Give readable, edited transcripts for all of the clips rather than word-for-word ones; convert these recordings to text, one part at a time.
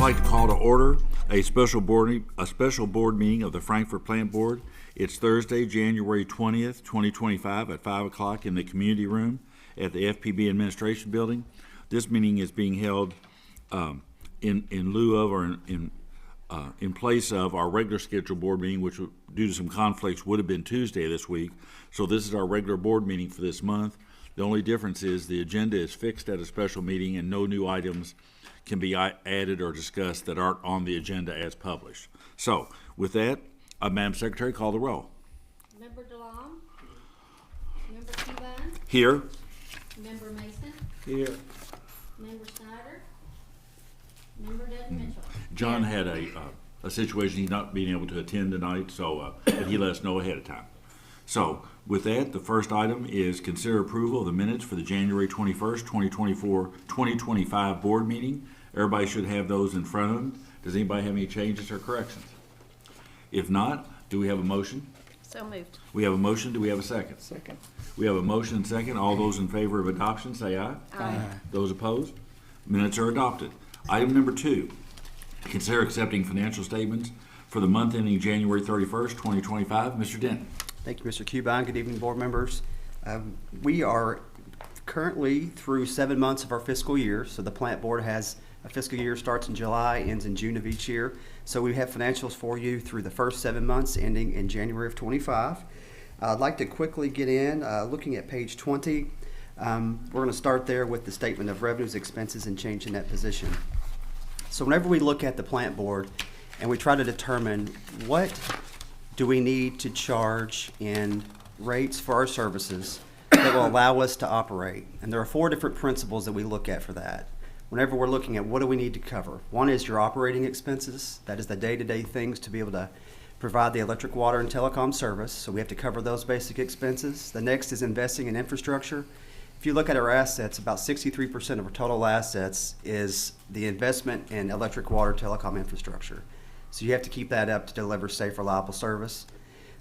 like to call to order a special board meeting of the Frankfort Plant Board. It's Thursday, January 20th, 2025 at 5 o'clock in the community room at the FPB Administration Building. This meeting is being held in lieu of or in place of our regular scheduled board meeting, which due to some conflicts would have been Tuesday this week. So this is our regular board meeting for this month. The only difference is the agenda is fixed at a special meeting and no new items can be added or discussed that aren't on the agenda as published. So with that, Madam Secretary, call the roll. Member DeLong? Member Kuban? Here. Member Mason? Here. Member Snyder? Member Dudden Mitchell? John had a situation he's not being able to attend tonight, so but he let us know ahead of time. So with that, the first item is consider approval of the minutes for the January 21st, 2025 board meeting. Everybody should have those in front of them. Does anybody have any changes or corrections? If not, do we have a motion? So moved. We have a motion. Do we have a second? Second. We have a motion and second. All those in favor of adoption say aye. Aye. Those opposed? Minutes are adopted. Item number 2, consider accepting financial statements for the month ending January 31st, 2025. Mr. Denton. Thank you, Mr. Kuban. Good evening, board members. We are currently through 7 months of our fiscal year. So the plant board has a fiscal year starts in July, ends in June of each year. So we have financials for you through the first 7 months ending in January of 25. I'd like to quickly get in, looking at page 20. We're going to start there with the statement of revenues, expenses, and change in net position. So whenever we look at the plant board and we try to determine what do we need to charge in rates for our services that will allow us to operate, and there are 4 different principles that we look at for that. Whenever we're looking at what do we need to cover, one is your operating expenses. That is the day-to-day things to be able to provide the electric, water, and telecom service. So we have to cover those basic expenses. The next is investing in infrastructure. If you look at our assets, about 63% of our total assets is the investment in electric, water, telecom infrastructure. So you have to keep that up to deliver safe, reliable service.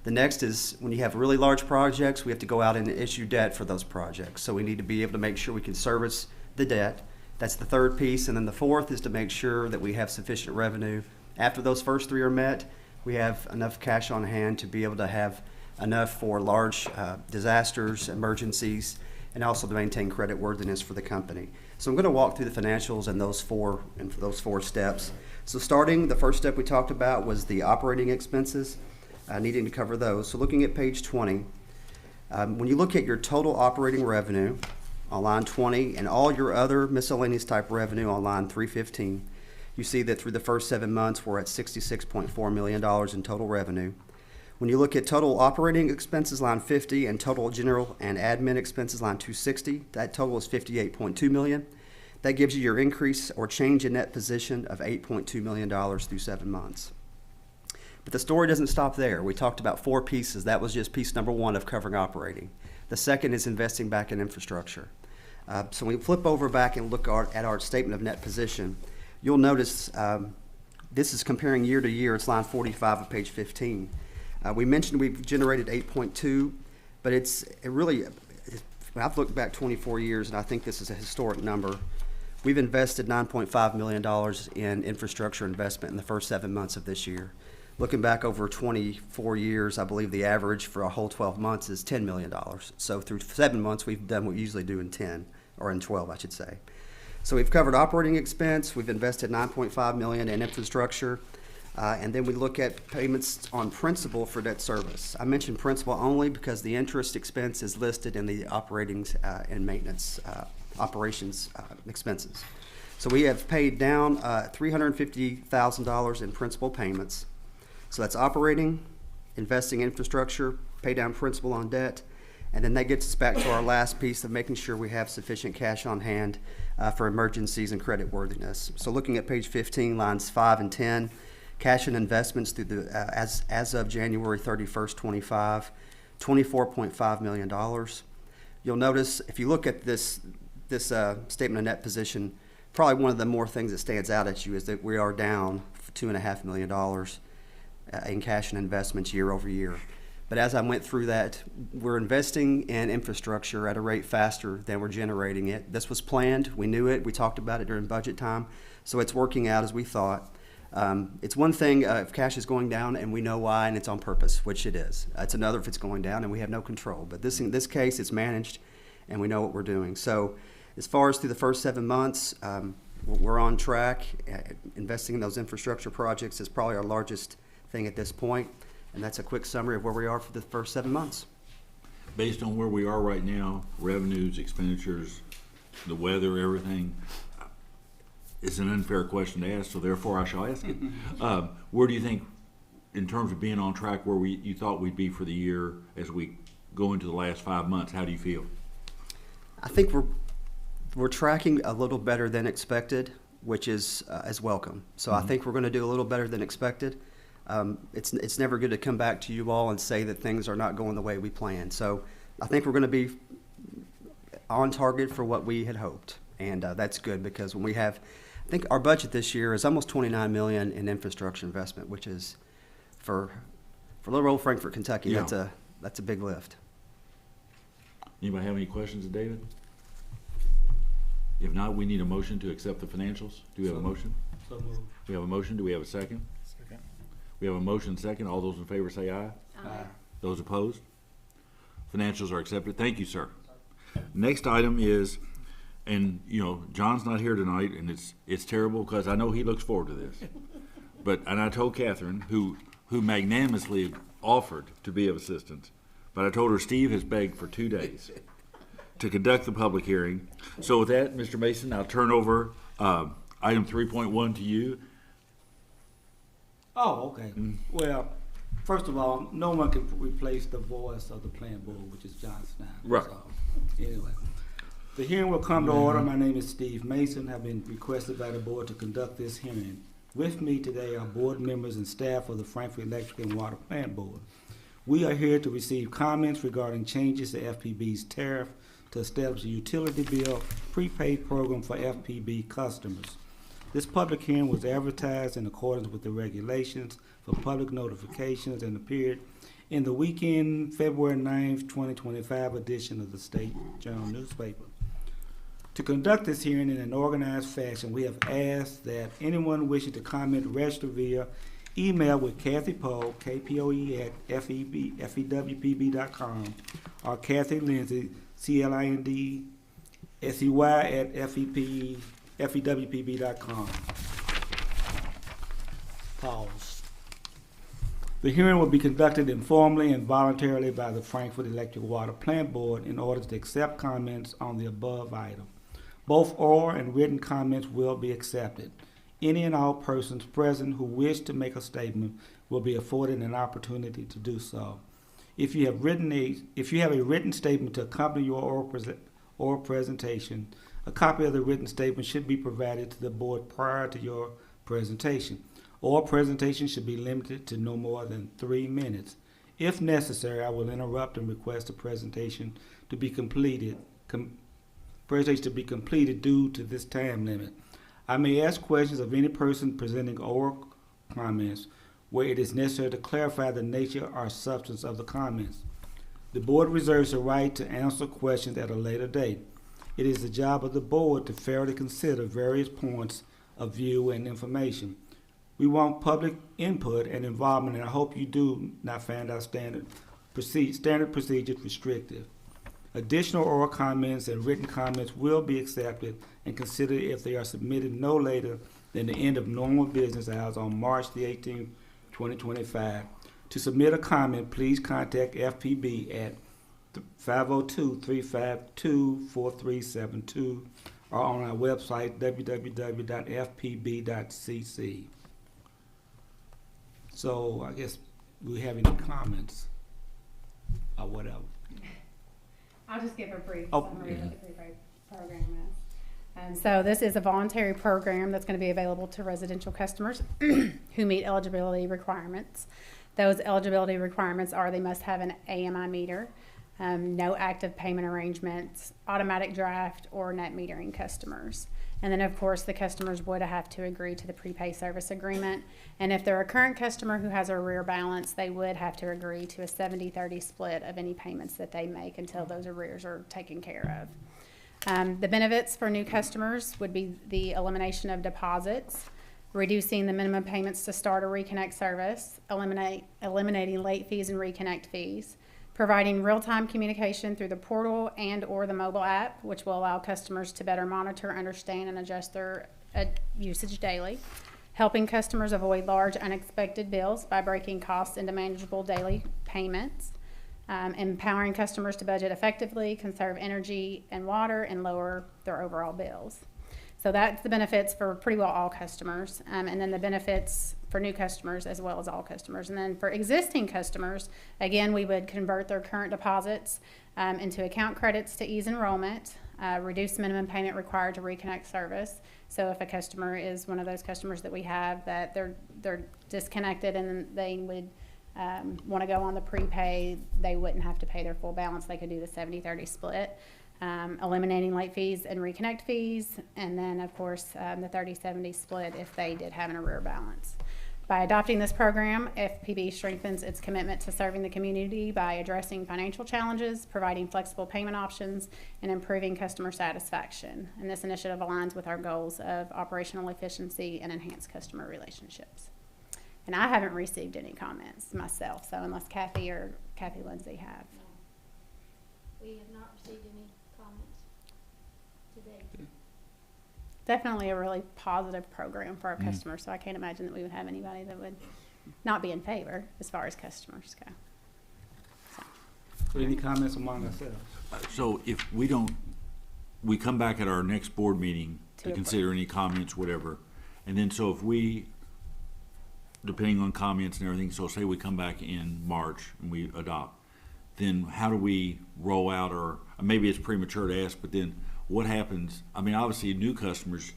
The next is when you have really large projects, we have to go out and issue debt for those projects. So we need to be able to make sure we can service the debt. That's the third piece. And then the fourth is to make sure that we have sufficient revenue. After those first 3 are met, we have enough cash on hand to be able to have enough for large disasters, emergencies, and also to maintain credit worthiness for the company. So I'm going to walk through the financials and those four steps. So starting, the first step we talked about was the operating expenses, needing to cover those. So looking at page 20, when you look at your total operating revenue on line 20 and all your other miscellaneous type revenue on line 315, you see that through the first 7 months we're at $66.4 million in total revenue. When you look at total operating expenses, line 50, and total general and admin expenses, line 260, that total is $58.2 million. That gives you your increase or change in net position of $8.2 million through 7 months. But the story doesn't stop there. We talked about 4 pieces. That was just piece number 1 of covering operating. The second is investing back in infrastructure. So when we flip over back and look at our statement of net position, you'll notice this is comparing year to year. It's line 45 of page 15. We mentioned we've generated 8.2, but I've looked back 24 years, and I think this is a historic number. We've invested $9.5 million in infrastructure investment in the first 7 months of this year. Looking back over 24 years, I believe the average for a whole 12 months is $10 million. So through 7 months, we've done what we usually do in 10, or in 12, I should say. So we've covered operating expense. We've invested $9.5 million in infrastructure. And then we look at payments on principal for debt service. I mentioned principal only because the interest expense is listed in the operating and maintenance operations expenses. So we have paid down $350,000 in principal payments. So that's operating, investing in infrastructure, pay down principal on debt, and then that gets us back to our last piece of making sure we have sufficient cash on hand for emergencies and credit worthiness. So looking at page 15, lines 5 and 10, cash and investments through the as of January 31st, 25, $24.5 million. You'll notice if you look at this statement of net position, probably one of the more things that stands out at you is that we are down $2.5 million in cash and investments year over year. But as I went through that, we're investing in infrastructure at a rate faster than we're generating it. This was planned. We knew it. We talked about it during budget time. So it's working out as we thought. It's one thing if cash is going down and we know why and it's on purpose, which it is. It's another if it's going down and we have no control. But in this case, it's managed and we know what we're doing. So as far as through the first 7 months, we're on track. Investing in those infrastructure projects is probably our largest thing at this point. And that's a quick summary of where we are for the first 7 months. Based on where we are right now, revenues, expenditures, the weather, everything, it's an unfair question to ask, so therefore I shall ask it. Where do you think, in terms of being on track, where you thought we'd be for the year as we go into the last 5 months? How do you feel? I think we're tracking a little better than expected, which is welcome. So I think we're going to do a little better than expected. It's never good to come back to you all and say that things are not going the way we planned. So I think we're going to be on target for what we had hoped, and that's good because when we have, I think our budget this year is almost $29 million in infrastructure investment, which is for little old Frankfort, Kentucky. Yeah. That's a big lift. Anybody have any questions of David? If not, we need a motion to accept the financials. Do we have a motion? So moved. We have a motion. Do we have a second? Second. We have a motion second. All those in favor say aye. Aye. Those opposed? Financials are accepted. Thank you, sir. Next item is, and you know, John's not here tonight, and it's terrible because I know he looks forward to this. And I told Catherine, who magnanimously offered to be of assistance, but I told her Steve has begged for 2 days to conduct the public hearing. So with that, Mr. Mason, I'll turn over item 3.1 to you. Oh, okay. Well, first of all, no one can replace the voice of the planning board, which is John Snyder. Right. So, anyway, the hearing will come to order. My name is Steve Mason. I've been requested by the board to conduct this hearing. With me today are board members and staff of the Frankfort Electric and Water Plant Board. We are here to receive comments regarding changes to FPB's tariff to establish a utility bill prepaid program for FPB customers. This public hearing was advertised in accordance with the regulations for public notifications and appeared in the weekend February 9th, 2025 edition of the State Journal newspaper. To conduct this hearing in an organized fashion, we have asked that anyone wishing to comment register via email with Kathy Poe, KPOE at fewpb.com, or Kathy Lindsay, CLINDSEY at fewpb.com. Pause. The hearing will be conducted informally and voluntarily by the Frankfort Electric Water Plant Board in order to accept comments on the above item. Both oral and written comments will be accepted. Any and all persons present who wish to make a statement will be afforded an opportunity to do so. If you have a written statement to accompany your oral presentation, a copy of the written statement should be provided to the board prior to your presentation. Oral presentation should be limited to no more than 3 minutes. If necessary, I will interrupt and request the presentation to be completed. Due to this time limit. I may ask questions of any person presenting oral comments where it is necessary to clarify the nature or substance of the comments. The board reserves the right to answer questions at a later date. It is the job of the board to fairly consider various points of view and information. We want public input and involvement, and I hope you do not find our standard procedures restrictive. Additional oral comments and written comments will be accepted and considered if they are submitted no later than the end of normal business hours on March the 18th, 2025. To submit a comment, please contact FPB at 502-352-4372 or on our website www.fpb.cc. So I guess we have any comments or whatever. I'll just give a brief Oh, summary of what the prepaid program is. So this is a voluntary program that's going to be available to residential customers who meet eligibility requirements. Those eligibility requirements are they must have an AMI meter, no active payment arrangements, automatic draft, or net metering customers. And then, of course, the customers would have to agree to the prepay service agreement. And if they're a current customer who has a arrear balance, they would have to agree to a 70-30 split of any payments that they make until those arrears are taken care of. The benefits for new customers would be the elimination of deposits, reducing the minimum payments to start a reconnect service, eliminating late fees and reconnect fees, providing real-time communication through the portal and or the mobile app, which will allow customers to better monitor, understand, and adjust their usage daily, helping customers avoid large unexpected bills by breaking costs into manageable daily payments, empowering customers to budget effectively, conserve energy and water, and lower their overall bills. So that's the benefits for pretty well all customers, and then the benefits for new customers as well as all customers. And then for existing customers, again, we would convert their current deposits into account credits to ease enrollment, reduce minimum payment required to reconnect service. So if a customer is one of those customers that we have that they're disconnected and they would want to go on the prepay, they wouldn't have to pay their full balance. They could do the 70-30 split. Eliminating late fees and reconnect fees, and then of course the 30-70 split if they did have an arrear balance. By adopting this program, FPB strengthens its commitment to serving the community by addressing financial challenges, providing flexible payment options, and improving customer satisfaction. And this initiative aligns with our goals of operational efficiency and enhanced customer relationships. And I haven't received any comments myself, so unless Kathy or Kathy Lindsay have. We have not received any comments today. Definitely a really positive program for our customers, so I can't imagine that we would have anybody that would not be in favor as far as customers go. So any comments among ourselves? So if we don't, we come back at our next board meeting to To consider any comments, whatever. And then so if we, depending on comments and everything, so say we come back in March and we adopt, then how do we roll out, or maybe it's premature to ask, but then what happens? I mean, obviously new customers,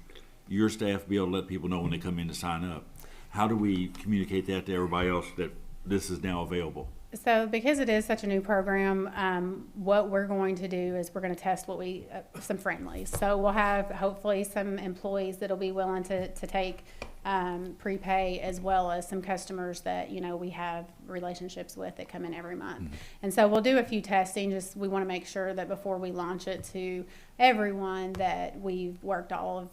your staff will be able to let people know when they come in to sign up. How do we communicate that to everybody else that this is now available? So because it is such a new program, what we're going to do is we're going to test some friendlies. So we'll have hopefully some employees that'll be willing to take prepay, as well as some customers that, you know, we have relationships with that come in every month. Mm-hmm. And so we'll do a few testing. Just we want to make sure that before we launch it to everyone that we've worked all of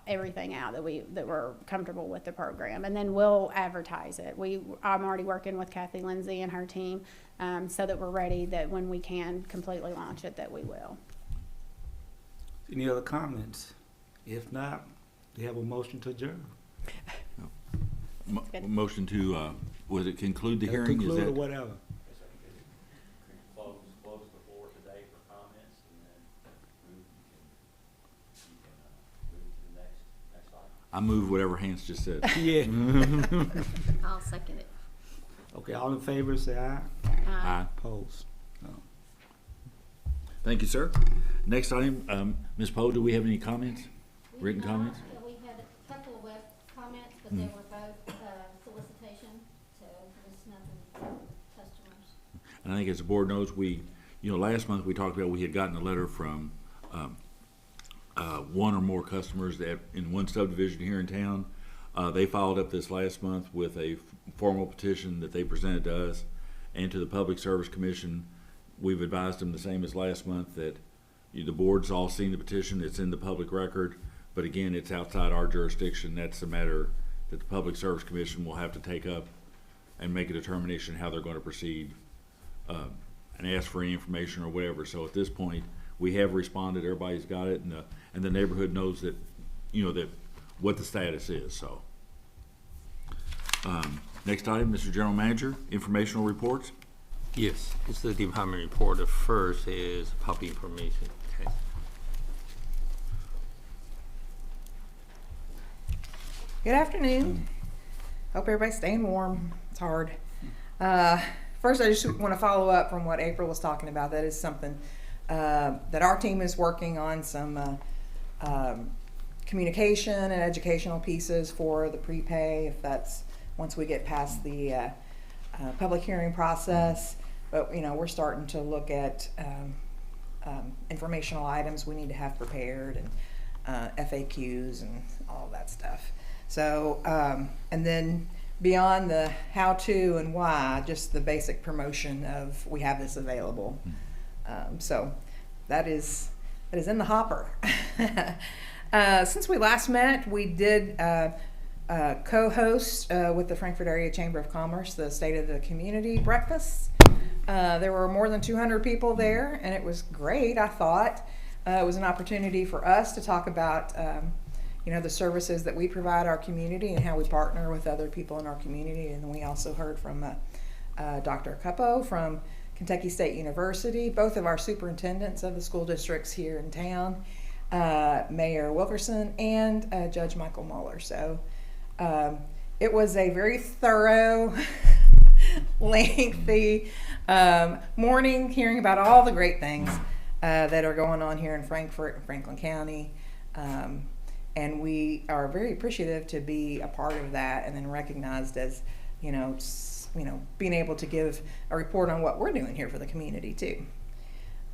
everything out, that we're comfortable with the program, and then we'll advertise it. I'm already working with Kathy Lindsay and her team, so that we're ready that when we can completely launch it, that we will. Any other comments? If not, do you have a motion to adjourn? Good. Motion to, was it conclude the hearing? Conclude Is or that, whatever. Close before today for comments, and then you can move to the next item. I move whatever Hans just said. Yeah. I'll second it. Okay, all in favor, say aye. Aye. Opposed? No. Thank you, sir. Next item, Ms. Poe, do we have any comments? We Written did not. comments? We had a couple of web comments, but they were both solicitation, so there's nothing from customers. And I think as the board knows, last month we talked about we had gotten a letter from one or more customers that in one subdivision here in town. They followed up this last month with a formal petition that they presented to us and to the Public Service Commission. We've advised them the same as last month that the board's all seen the petition. It's in the public record, but again, it's outside our jurisdiction. That's a matter that the Public Service Commission will have to take up and make a determination how they're going to proceed and ask for any information or whatever. So at this point, we have responded. Everybody's got it, and the neighborhood knows that, that what the status is. So next item, Mr. General Manager, informational reports. Yes, it's the department report. The first is public information. Okay. Good afternoon. Hope everybody's staying warm. It's hard. First, I just want to follow up from what April was talking about. That is something that our team is working on, some communication and educational pieces for the prepay, if that's once we get past the public hearing process. But we're starting to look at informational items we need to have prepared, FAQs and all that stuff. So, and then beyond the how-to and why, just the basic promotion of we have this available. So that is in the hopper. Since we last met, we did co-host with the Frankfort Area Chamber of Commerce the State of the Community breakfast. There were more than 200 people there, and it was great, I thought. It was an opportunity for us to talk about the services that we provide our community and how we partner with other people in our community. And we also heard from Dr. Cuppo from Kentucky State University, both of our superintendents of the school districts here in town, Mayor Wilkerson, and Judge Michael Mueller. So it was a very thorough, lengthy morning, hearing about all the great things that are going on here in Frankfort and Franklin County. And we are very appreciative to be a part of that, and then recognized as, being able to give a report on what we're doing here for the community too.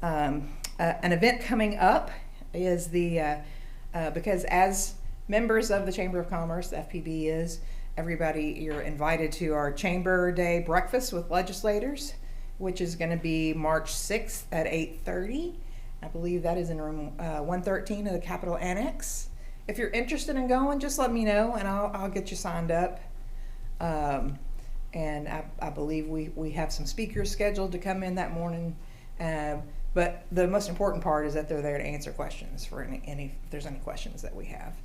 An event coming up is because as members of the Chamber of Commerce, the FPB is, everybody, you're invited to our Chamber Day breakfast with legislators, which is going to be March 6th at 8:30. I believe that is in room 113 of the Capitol Annex. If you're interested in going, just let me know and I'll get you signed up. And I believe we have some speakers scheduled to come in that morning. But the most important part is that they're there to answer questions for if there's any questions that we have.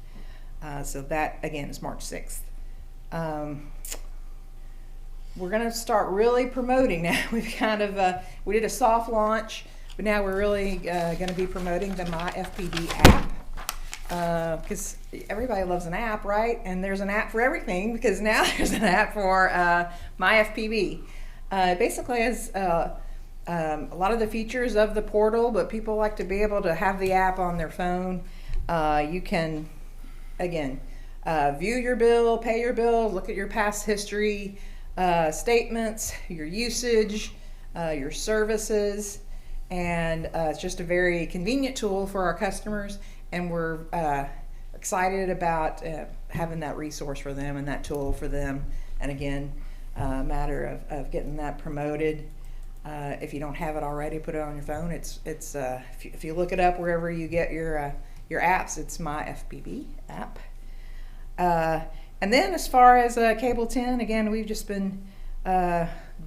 So that, again, is March 6th. We're going to start really promoting now. We've kind of, we did a soft launch, but now we're really going to be promoting the My FPB app. Because everybody loves an app, right? And there's an app for everything, because now there's an app for My FPB. It basically has a lot of the features of the portal, but people like to be able to have the app on their phone. You can, again, view your bill, pay your bill, look at your past history, statements, your usage, your services, and it's just a very convenient tool for our customers. And we're excited about having that resource for them and that tool for them. And again, a matter of getting that promoted. If you don't have it already, put it on your phone. It's if you look it up wherever you get your apps, it's My FPB app. And then as far as Cable 10, again, we've just been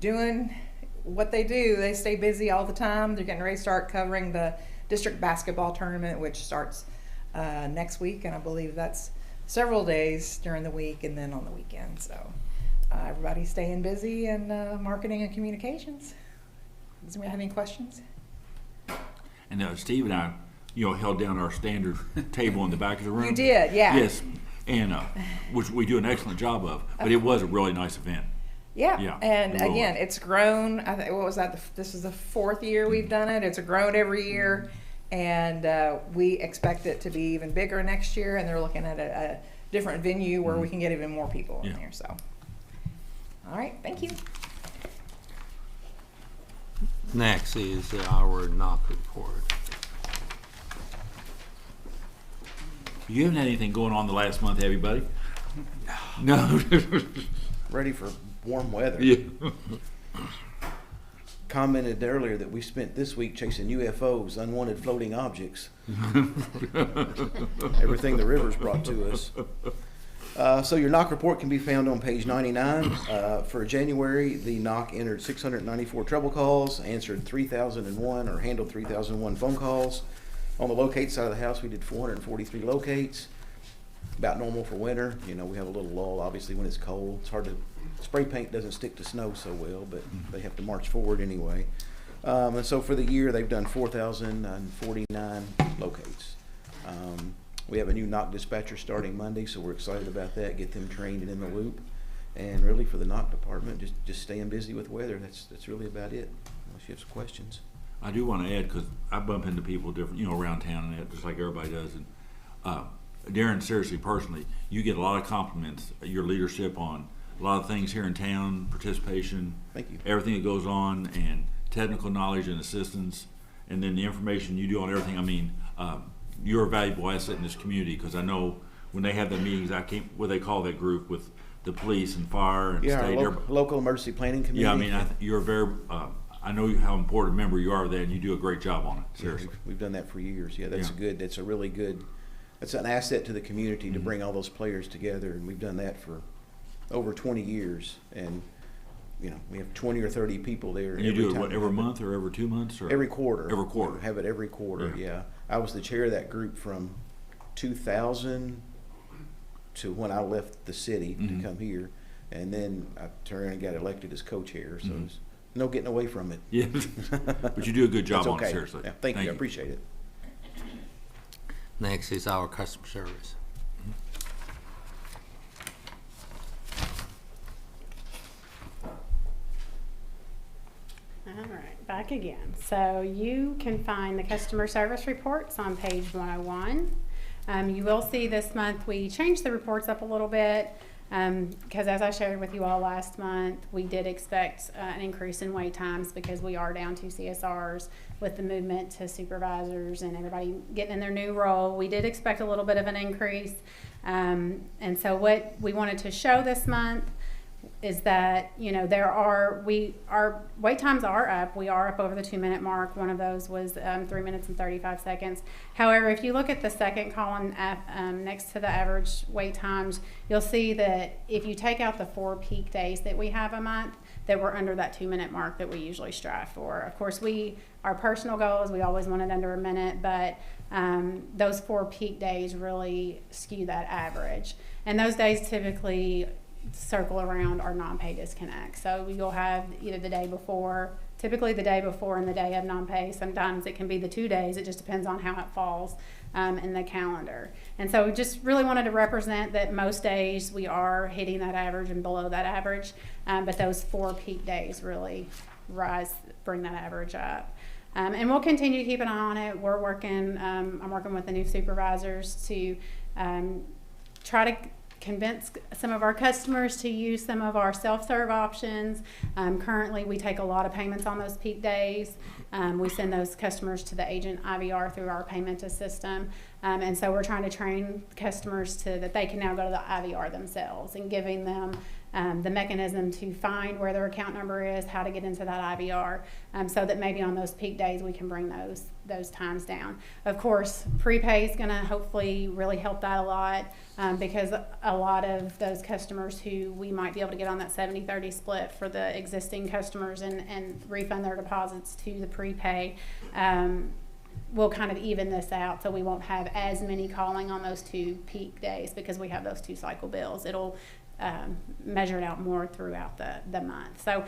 doing what they do. They stay busy all the time. They're getting ready to start covering the district basketball tournament, which starts next week, and I believe that's several days during the week and then on the weekend. So everybody's staying busy in marketing and communications. Does anyone have any questions? And Steve and I, held down our standard table in the back of the room. You did, yeah. Yes, and which we do an excellent job of. But it was a really nice event. Yeah. Yeah, And it really again, was. it's grown. What was that? This is the 4th year we've done it. It's grown every year, and we expect it to be even bigger next year. And they're looking at a different venue where we can get even more people in there. So, all right, thank you. Next is our knock report. You haven't had anything going on the last month, have you, buddy? No. Ready for warm weather. Yeah. Commented earlier that we spent this week chasing UFOs, unwanted floating objects. Everything the rivers brought to us. So your knock report can be found on page 99. For January, the knock entered 694 trouble calls, answered 3,001 or handled 3,001 phone calls. On the locate side of the house, we did 443 locates. About normal for winter. We have a little lull, obviously, when it's cold. It's hard to, spray paint doesn't stick to snow so well, but they have to march forward anyway. And so for the year, they've done 4,049 locates. We have a new knock dispatcher starting Monday, so we're excited about that, get them trained and in the loop. And really for the knock department, just staying busy with weather. That's really about it, unless you have some questions. I do want to add, because I bump into people different, around town and that, just like everybody does. And Darren, seriously, personally, you get a lot of compliments, your leadership on a lot of things here in town, participation, Thank you. everything that goes on, and technical knowledge and assistance, and then the information you do on everything. I mean, you're a valuable asset in this community, because I know when they have the meetings, what they call that group with the police and fire and Yeah, state. our local emergency planning committee. Yeah, I mean, you're very, I know how important a member you are of that, and you do a great job on it, Yeah, seriously. we've done that for years. Yeah, that's Yeah. that's a really good, that's an asset to the community to bring all those players together, and we've done that for over 20 years. And, you know, we have 20 or 30 people there. And you do it, time what, we every have it. month or every 2 months? Or Every quarter. Every quarter. We have it every quarter, Yeah. yeah. I was the chair of that group from 2000 to when I left the city Mhm. to come here. And then I turned and got elected as co-chair, so Mhm. there's no getting away from it. Yeah, but you do a good job That's on it, okay. seriously. Yeah, thank you, I appreciate it. Next is our customer service. All right, back again. So you can find the customer service reports on page 101. You will see this month we changed the reports up a little bit because as I shared with you all last month, we did expect an increase in wait times because we are down 2 CSRs with the movement to supervisors and everybody getting in their new role. We did expect a little bit of an increase. And so what we wanted to show this month is that, you know, our wait times are up. We are up over the 2-minute mark. One of those was 3 minutes and 35 seconds. However, if you look at the second column next to the average wait times, you'll see that if you take out the 4 peak days that we have a month, that we're under that 2-minute mark that we usually strive for. Of course, our personal goal is we always want it under a minute, but those 4 peak days really skew that average. And those days typically circle around our non-pay disconnect. So you'll have either the day before, typically the day before and the day of non-pay. Sometimes it can be the 2 days. It just depends on how it falls in the calendar. And so we just really wanted to represent that most days we are hitting that average and below that average, but those 4 peak days really bring that average up. And we'll continue to keep an eye on it. We're working, I'm working with the new supervisors to try to convince some of our customers to use some of our self-serve options. Currently, we take a lot of payments on those peak days. We send those customers to the agent IVR through our payment system. And so we're trying to train customers that they can now go to the IVR themselves and giving them the mechanism to find where their account number is, how to get into that IVR, so that maybe on those peak days we can bring those times down. Of course, prepay is going to hopefully really help that a lot because a lot of those customers who we might be able to get on that 70-30 split for the existing customers and refund their deposits to the prepay will kind of even this out, so we won't have as many calling on those 2 peak days because we have those 2 cycle bills. It'll measure it out more throughout the month. So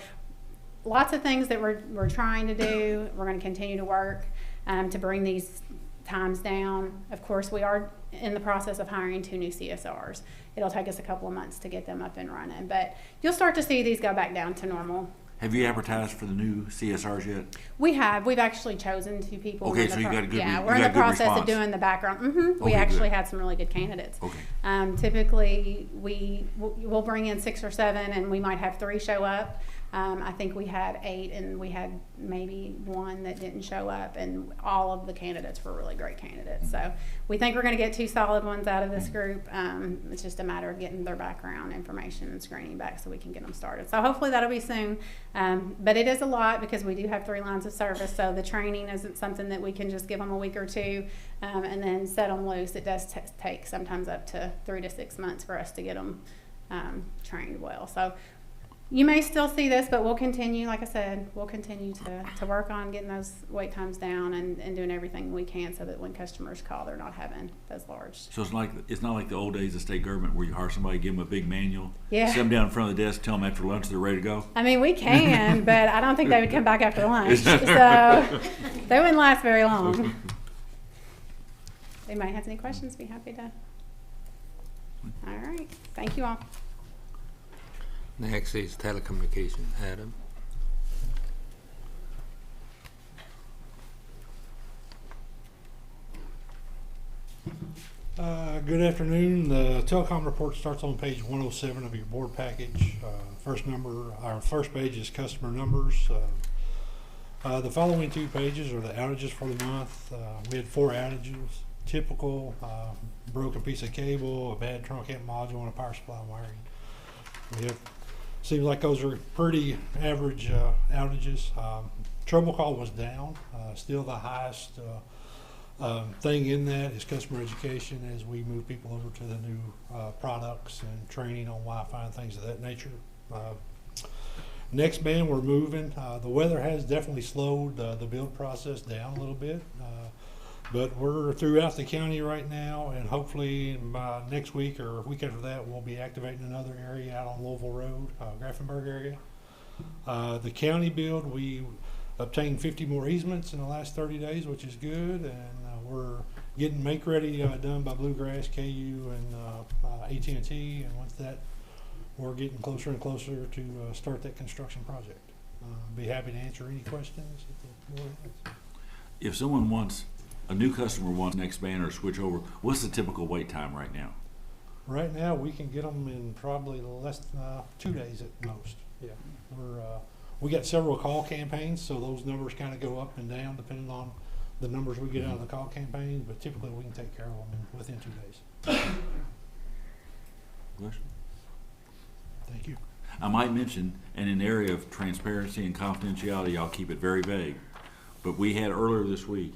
lots of things that we're trying to do. We're going to continue to work to bring these times down. Of course, we are in the process of hiring 2 new CSRs. It'll take us a couple of months to get them up and running, but you'll start to see these go back down to normal. Have you advertised for the new CSRs yet? We have. We've actually chosen 2 people. Okay, so you got a good yeah, you we're in got the good process response. of doing the background. We Okay, actually good. had some really good candidates. Okay. Typically, we'll bring in 6 or 7, and we might have 3 show up. I think we had 8, and we had maybe 1 that didn't show up, and all of the candidates were really great candidates. So we think we're going to get 2 solid ones out of this group. It's just a matter of getting their background information and screening back so we can get them started. So hopefully that'll be soon. But it is a lot because we do have 3 lines of service, so the training isn't something that we can just give them a week or 2 and then set them loose. It does take sometimes up to 3 to 6 months for us to get them trained well. So you may still see this, but we'll continue, like I said, we'll continue to work on getting those wait times down and doing everything we can so that when customers call, they're not having those large. So it's not like the old days of state government where you hire somebody, give them a big manual, Yeah. sit them down in front of the desk, tell them after lunch they're ready to go. I mean, we can, but I don't think they would come back after lunch. So they wouldn't last very long. They might have any questions, be happy to. All right. Thank you all. Next is telecommunication. Adam. Good afternoon. The telecom report starts on page 107 of your board package. Our first page is customer numbers. The following 2 pages are the outages for the month. We had 4 outages. typical, broken piece of cable, a bad truncated module, and a power supply wiring. We have, seems like those are pretty average outages. Trouble call was down. Still the highest thing in that is customer education as we move people over to the new products and training on Wi-Fi and things of that nature. Next band, we're moving. The weather has definitely slowed the build process down a little bit, but we're throughout the county right now, and hopefully by next week or a week after that, we'll be activating another area out on Louisville Road, Grafenberg area. The county build, we obtained 50 more easements in the last 30 days, which is good, and we're getting make ready done by Bluegrass, KU, and AT&T, and once that, we're getting closer and closer to start that construction project. Be happy to answer any questions if the board has. If someone wants, a new customer wants next band or switch over, what's the typical wait time right now? Right now, we can get them in probably less than 2 days at most. Yeah, we got several call campaigns, so those numbers kind of go up and down depending on the numbers we get out of the call campaigns. But typically, we can take care of them within 2 days. Question? Thank you. I might mention, and in the area of transparency and confidentiality, I'll keep it very vague. But we had earlier this week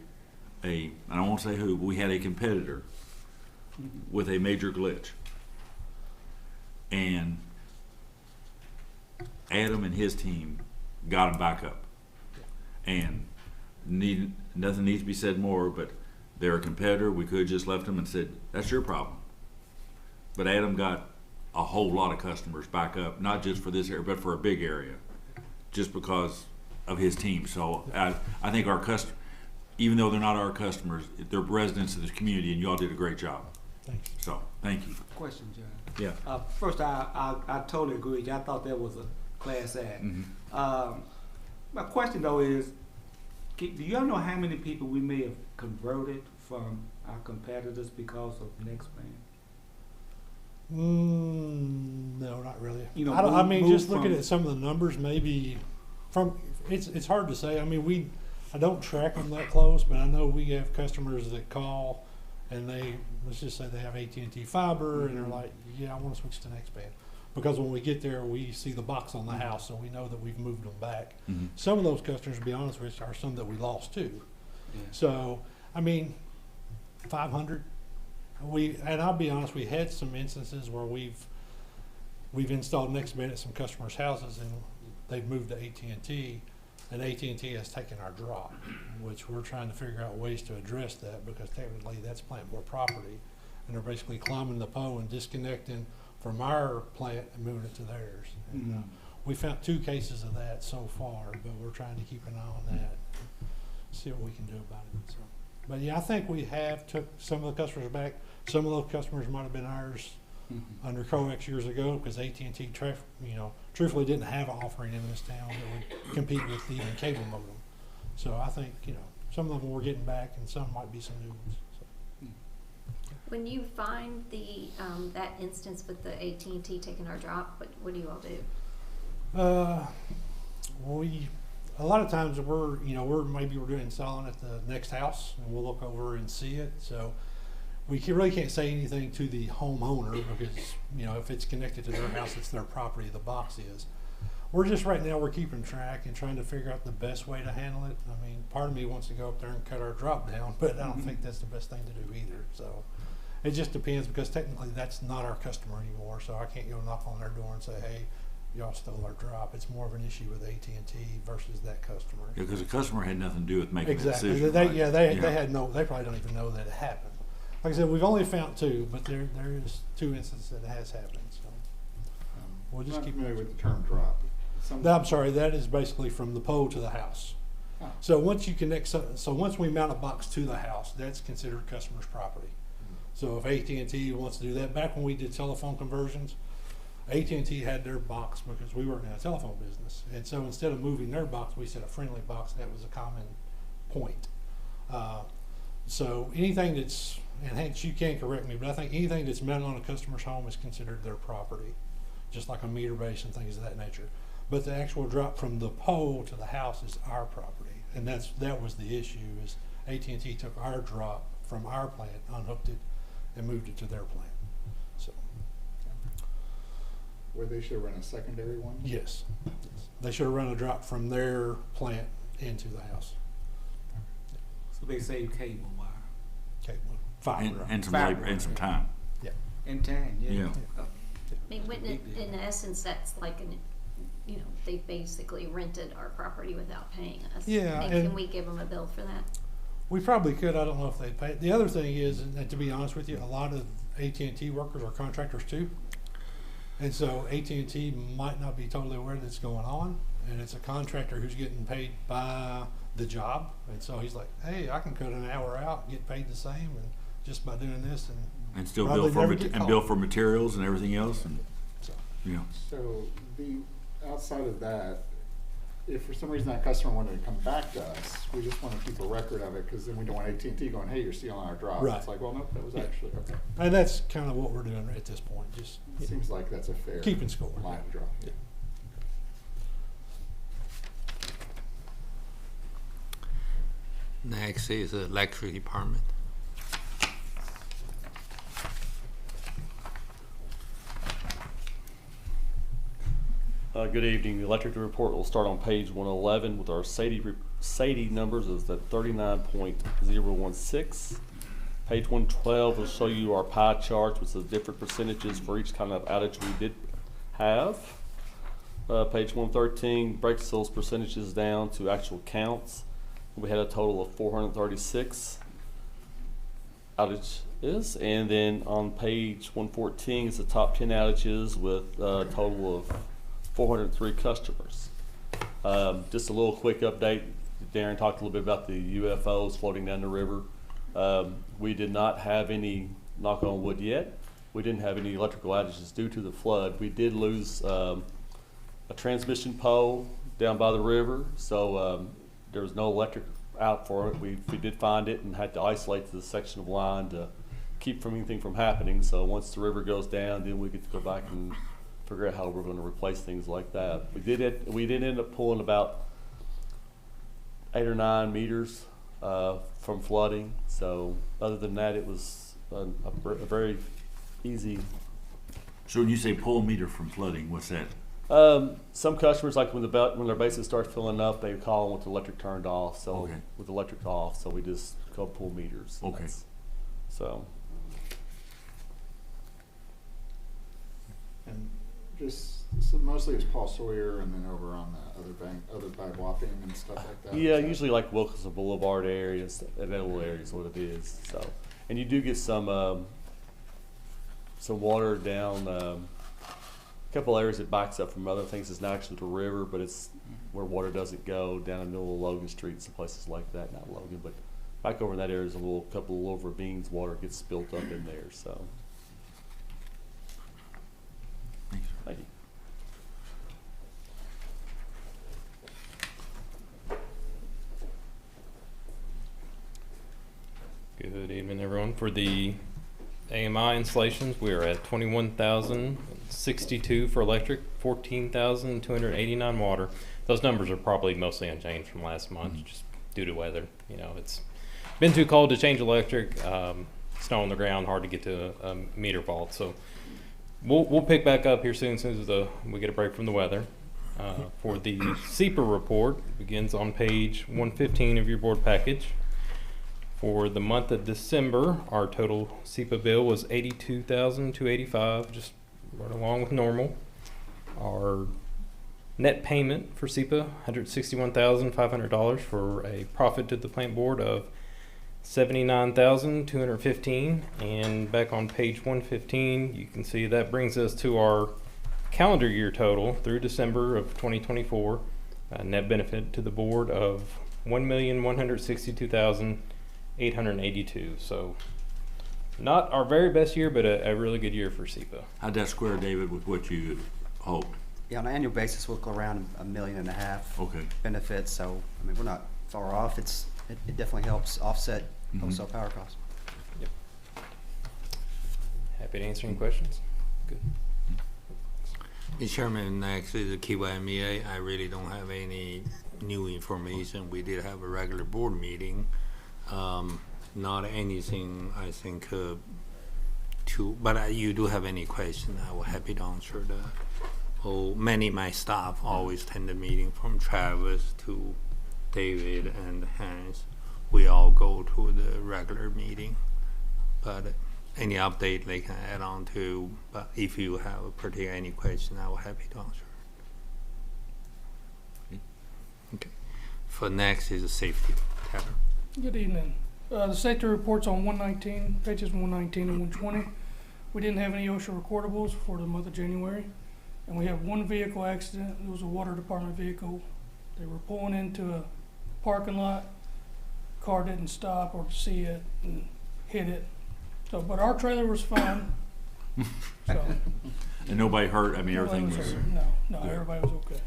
I don't want to say who, but we had a competitor with a major glitch. And Adam and his team got him back up. And nothing needs to be said more, but they're a competitor. We could have just left them and said, that's your problem. But Adam got a whole lot of customers back up, not just for this area, but for a big area, just because of his team. So I think our customers, even though they're not our customers, they're residents of this community, and you all did a great job. Thanks. So, thank you. Question, John. Yeah. First, I totally agree. I thought that was a class act. My question though is, do you all know how many people we may have converted from our competitors because of next band? No, not really. You know, I mean, move just looking from- at some of the numbers, maybe it's hard to say. I mean, I don't track them that close, but I know we have customers that call and let's just say they have AT&T fiber and they're like, yeah, I want to switch to next band. Because when we get there, we see the box on the house, so we know that we've moved them back. Some of those customers, to be honest with you, are some that we lost too. Yeah. So, I mean, 500. And I'll be honest, we had some instances where we've installed next band at some customers' houses and they've moved to AT&T, and AT&T has taken our drop, which we're trying to figure out ways to address that because technically that's plant board property, and they're basically climbing the pole and disconnecting from our plant and moving it to theirs. And, we found 2 cases of that so far, but we're trying to keep an eye on that, see what we can do about it. So, but yeah, I think we have took some of the customers back. Some of those customers might have been ours under coax years ago because AT&T, truthfully didn't have an offering in this town that would compete with even cable modem. So I think, some of them we're getting back and some might be some new ones. So. When you find that instance with the AT&T taking our drop, what do you all do? A lot of times we're doing installing at the next house and we'll look over and see it. So we really can't say anything to the homeowner because, if it's connected to their house, it's their property, the box is. We're keeping track and trying to figure out the best way to handle it. I mean, part of me wants to go up there and cut our drop down, but I don't think that's the best thing to do either. So it just depends because technically that's not our customer anymore. So I can't go knock on their door and say, hey, y'all stole our drop. It's more of an issue with AT&T versus that customer. Yeah, because the customer had nothing to do with making Exactly. the decision. They probably don't even know that it happened. Like I said, we've only found 2, but there is 2 instances that it has happened. So we'll just keep familiar with the term drop. I'm sorry, that is basically from the pole to the house. Oh. So once you connect, so once we mount a box to the house, that's considered customer's property. So if AT&T wants to do that, back when we did telephone conversions, AT&T had their box because we weren't in a telephone business. And so instead of moving their box, we set a friendly box. That was a common point. So anything that's, and Hank, you can correct me, but I think anything that's mounted on a customer's home is considered their property, just like a meter base and things of that nature. But the actual drop from the pole to the house is our property. And that was the issue, is AT&T took our drop from our plant, unhooked it, and moved it to their plant. So, Where they should run a secondary one? yes, they should have run a drop from their plant into the house. So they save cable wire Okay, well, fiber. And some Fiber. labor and some time. and time, yeah. Yeah. I mean, wouldn't it, in essence, that's like you know, they basically rented our property without paying us. Yeah, And and- can we give them a bill for that? We probably could. I don't know if they pay. The other thing is, and to be honest with you, a lot of AT&T workers are contractors too. And so AT&T might not be totally aware that's going on, and it's a contractor who's getting paid by the job. And so he's like, hey, I can cut an hour out, get paid the same, and just by doing this, And still Probably bill for, never mate- get and caught. bill for materials and everything else, and, so. yeah. So outside of that, if for some reason that customer wanted to come back to us, we just want to keep a record of it, because then we don't want AT&T going, hey, you're stealing our drop. Right. It's like, well, nope, that was Yeah. actually, okay. And that's kind of what we're doing at this point, just It seems like that's a fair keeping score. line to draw. Yeah. Next is the electric department. Good evening. The electric report will start on page 111 with our SAIDI numbers is at 39.016. Page 112 will show you our pie charts with the different percentages for each kind of outage we did have. Page 113 breaks those percentages down to actual counts. We had a total of 436 outages, and then on page 114 is the top 10 outages with a total of 403 customers. Just a little quick update. Darren talked a little bit about the UFOs floating down the river. We did not have any, knock on wood yet, we didn't have any electrical outages due to the flood. We did lose a transmission pole down by the river, so there was no electric out for it. We did find it and had to isolate the section of line to keep from anything from happening. So once the river goes down, then we get to go back and figure out how we're going to replace things like that. We did end up pulling about 8 or 9 meters from flooding. So other than that, it was a very easy. So when you say pull meter from flooding, what's that? Some customers, like when their bases start filling up, they call with the electric turned off. So Okay. with the electric off, so we just go pull meters. Okay. So. And just, so mostly it's Paul Sawyer and then over on the other by Wapping and stuff like that. Yeah, Is that- usually like Wilkinson Boulevard areas, that little area is what it is. So, and you do get some water down. A couple areas it backs up from other things. It's not actually the river, but it's where water doesn't go down in the middle of Logan Street and some places like that. Not Logan, but back over in that area is a couple of little ravines. Water gets spilt up in there. So, Thanks. thank you. Good evening, everyone. For the AMI installations, we are at 21,062 for electric, 14,289 water. Those numbers are probably mostly unchanged from last month, just due to weather. You know, it's been too cold to change electric. Snow on the ground, hard to get to a meter vault. So we'll pick back up here soon as we get a break from the weather. For the SEPA report, begins on page 115 of your board package. For the month of December, our total SEPA bill was $82,285, just right along with normal. Our net payment for SEPA, $161,500 for a profit to the plant board of $79,215. And back on page 115, you can see that brings us to our calendar year total through December of 2024, net benefit to the board of $1,162,882. So not our very best year, but a really good year for SEPA. How'd that square, David, with what you hoped? Yeah, on an annual basis, we'll go around $1.5 million Okay. benefits. So, I mean, we're not far off. It definitely helps offset Mhm. wholesale power costs. Happy to answer any questions. Good. Mr. Chairman, next is the KYMEA. I really don't have any new information. We did have a regular board meeting. not anything, I think, but you do have any question, I will happy to answer that. Oh, many of my staff always attend the meeting, from Travis to David and Hans. We all go to the regular meeting, but any update they can add on to, but if you have a particular any question, I will happy to answer. Okay. For next is safety. Tyler. Good evening. The safety report's on 119, pages 119 and 120. We didn't have any OSHA recordables for the month of January. And we have one vehicle accident. It was a water department vehicle. They were pulling into a parking lot. Car didn't stop or see it and hit it. So, but our trailer was fine. So, And nobody hurt, I mean, everything was. hurt. No, good. everybody was okay.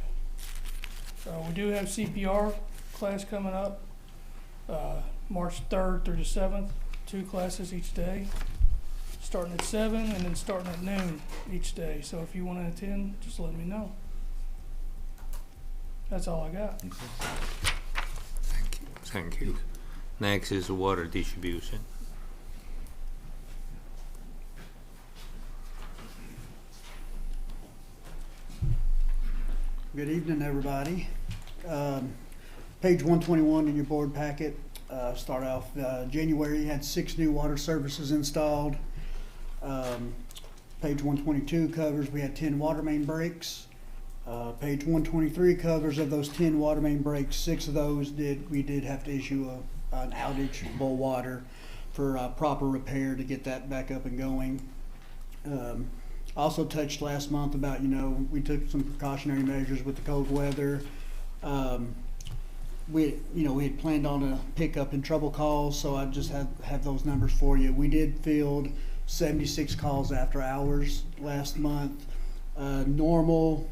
So we do have CPR class coming up, March 3rd through the 7th, 2 classes each day, starting at 7 and then starting at noon each day. So if you want to attend, just let me know. That's all I got. Thank you. Next is water distribution. Good evening, everybody. Page 121 in your board packet. Start off, January had 6 new water services installed. Page 122 covers, we had 10 water main breaks. Page 123 covers, of those 10 water main breaks, 6 of those we did have to issue an outage boil water for proper repair to get that back up and going. Also touched last month about, we took some precautionary measures with the cold weather. We had planned on a pickup in trouble calls, so I just have those numbers for you. We did field 76 calls after hours last month. Normal,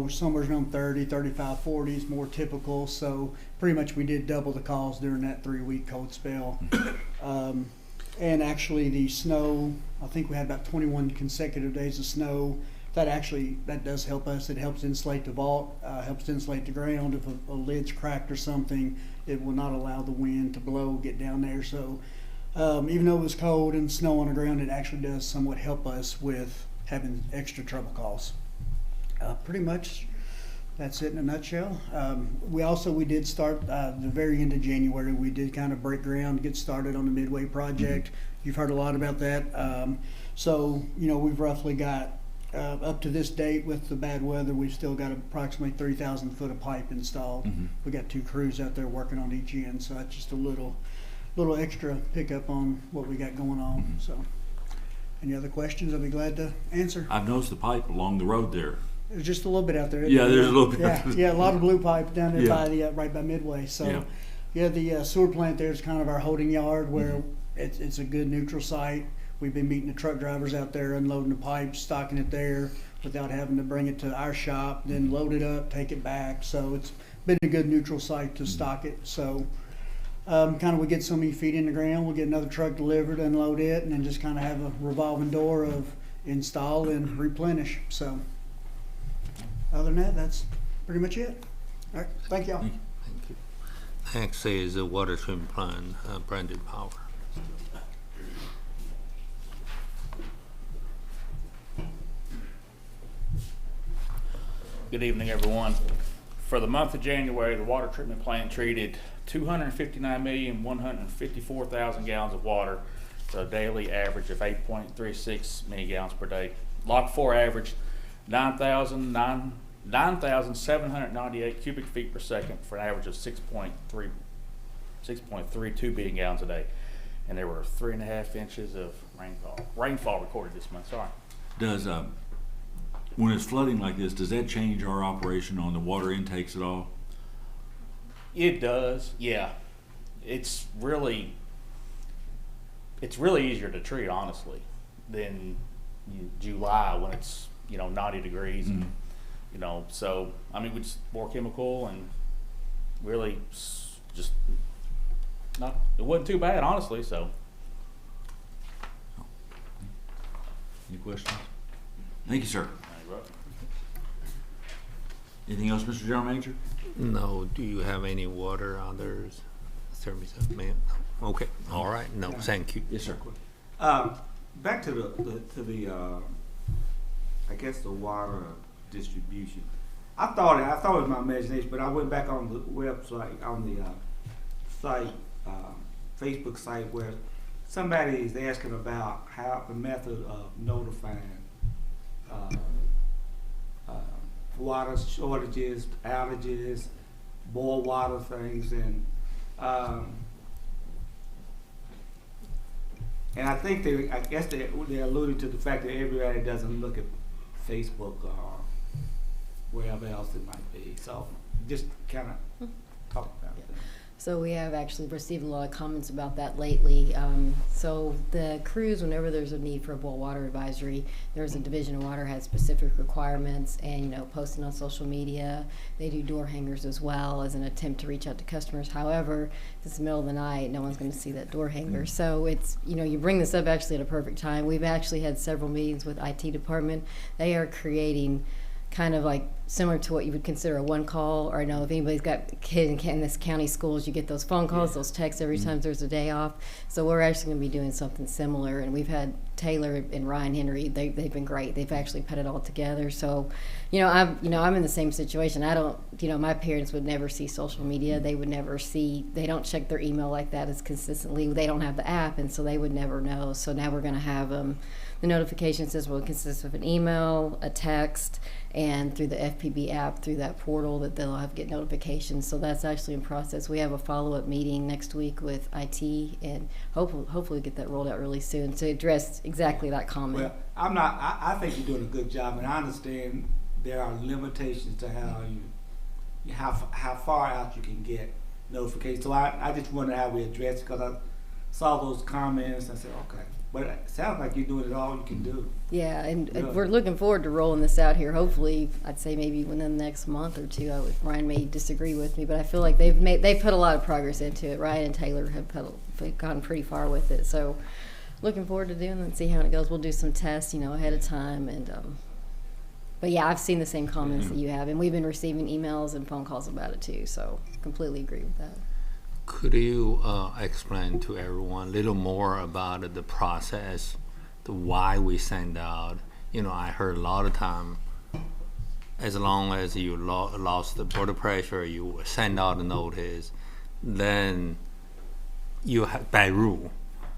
somewhere around 30, 35, 40 is more typical. So pretty much we did double the calls during that 3-week cold spell. And actually the snow, I think we had about 21 consecutive days of snow. That does help us. It helps insulate the vault, helps insulate the ground. If a lid's cracked or something, it will not allow the wind to blow, get down there. So even though it was cold and snow on the ground, it actually does somewhat help us with having extra trouble calls. Pretty much that's it in a nutshell. We did start the very end of January. We did kind of break ground, get started on the Midway project. You've heard a lot about that. So we've roughly got up to this date with the bad weather, we've still got approximately 3,000 foot of pipe installed. We got 2 crews out there working on each end, so that's just a little extra pickup on what we got going on. So, any other questions? I'll be glad to answer. I've noticed the pipe along the road there. There's just a little bit out there. Yeah, there's a little bit. Yeah, a lot of blue pipe down there Yeah. by right by Midway. So, the sewer plant there is kind of our holding yard where it's a good neutral site. We've been meeting the truck drivers out there, unloading the pipes, stocking it there without having to bring it to our shop, then load it up, take it back. So it's been a good neutral site to stock it. So we get so many feet in the ground, we'll get another truck delivered, unload it, and then just kind of have a revolving door of install and replenish. So other than that, that's pretty much it. All right, thank y'all. Thank you. Next is the water treatment plant, Brandon Power. Good evening, everyone. For the month of January, the water treatment plant treated 259,154,000 gallons of water, so a daily average of 8.36 million gallons per day. Lock 4 averaged 9,798 cubic feet per second for an average of 6.32 billion gallons a day. And there were 3.5 inches of rainfall recorded this month. Sorry. Does when it's flooding like this, does that change our operation on the water intakes at all? It does, yeah. It's really easier to treat, honestly, than July when it's 90 degrees. And, so I mean, we just more chemical and really just not. It wasn't too bad, honestly. So. Any questions? Thank you, sir. Anything else, Mr. General Manager? No. Do you have any water others? Service, ma'am? No. Okay, all right, no, thank you. Yes, sir. Back to the I guess the water distribution. I thought it was my imagination, but I went back on the website, on the site, Facebook site, where somebody is asking about how the method of notifying water shortages, outages, boil water things, and I think I guess they're alluding to the fact that everybody doesn't look at Facebook or wherever else it might be. So just kind of talk about that. So we have actually received a lot of comments about that lately. So the crews, whenever there's a need for a boil water advisory, there's a division of water has specific requirements, and posting on social media. They do door hangers as well as an attempt to reach out to customers. However, if it's the middle of the night, no one's going to see that door hanger. So it's, you bring this up actually at a perfect time. We've actually had several meetings with IT department. They are creating kind of like similar to what you would consider a one call, or if anybody's got a kid in this county schools, you get those phone calls, those texts every time there's a day off. So we're actually going to be doing something similar, and we've had Taylor and Ryan Henry, they've been great. They've actually put it all together. So I'm in the same situation. I don't, my parents would never see social media. They would never see, they don't check their email like that as consistently. They don't have the app, and so they would never know. So now we're going to have the notification system will consist of an email, a text, and through the FPB app, through that portal, that they'll have get notifications. So that's actually in process. We have a follow-up meeting next week with IT, and hopefully get that rolled out really soon to address exactly that comment. Well, I think you're doing a good job, and I understand there are limitations to how far out you can get notifications. So I just wonder how we address it, because I saw those comments and I said, okay. But it sounds like you're doing it all you can do. Yeah, and we're looking forward to rolling this out here. Hopefully, I'd say maybe within the next month or two. Ryan may disagree with me, but I feel like they've put a lot of progress into it. Ryan and Taylor have gone pretty far with it. So, looking forward to doing it and see how it goes. We'll do some tests, ahead of time, and but yeah, I've seen the same comments that you have, and we've been receiving emails and phone calls about it too. So, completely agree with that. Could you explain to everyone a little more about the process, the why we send out? I heard a lot of time, as long as you lost the blood pressure, you send out a notice, then you have by rule,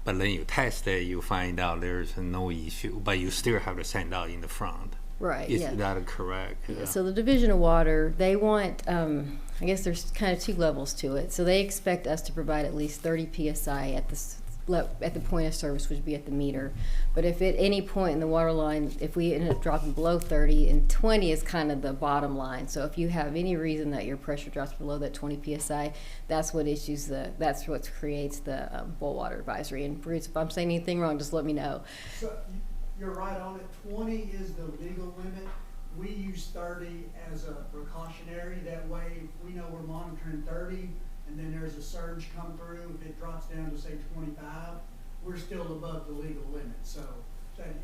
but then you test it, you find out there's no issue, but you still have to send out in the front. Right. Is that correct? Yeah. So the Division of Water, they want, I guess there's kind of two levels to it. So they expect us to provide at least 30 psi at the point of service, which would be at the meter. But if at any point in the water line, if we end up dropping below 30, and 20 is kind of the bottom line. So if you have any reason that your pressure drops below that 20 psi, that's what creates the boil water advisory. And Bruce, if I'm saying anything wrong, just let me know. So you're right on it. 20 is the legal limit. We use 30 as a precautionary. That way, we know we're monitoring 30, and then there's a surge come through. If it drops down to say 25, we're still above the legal limit. So,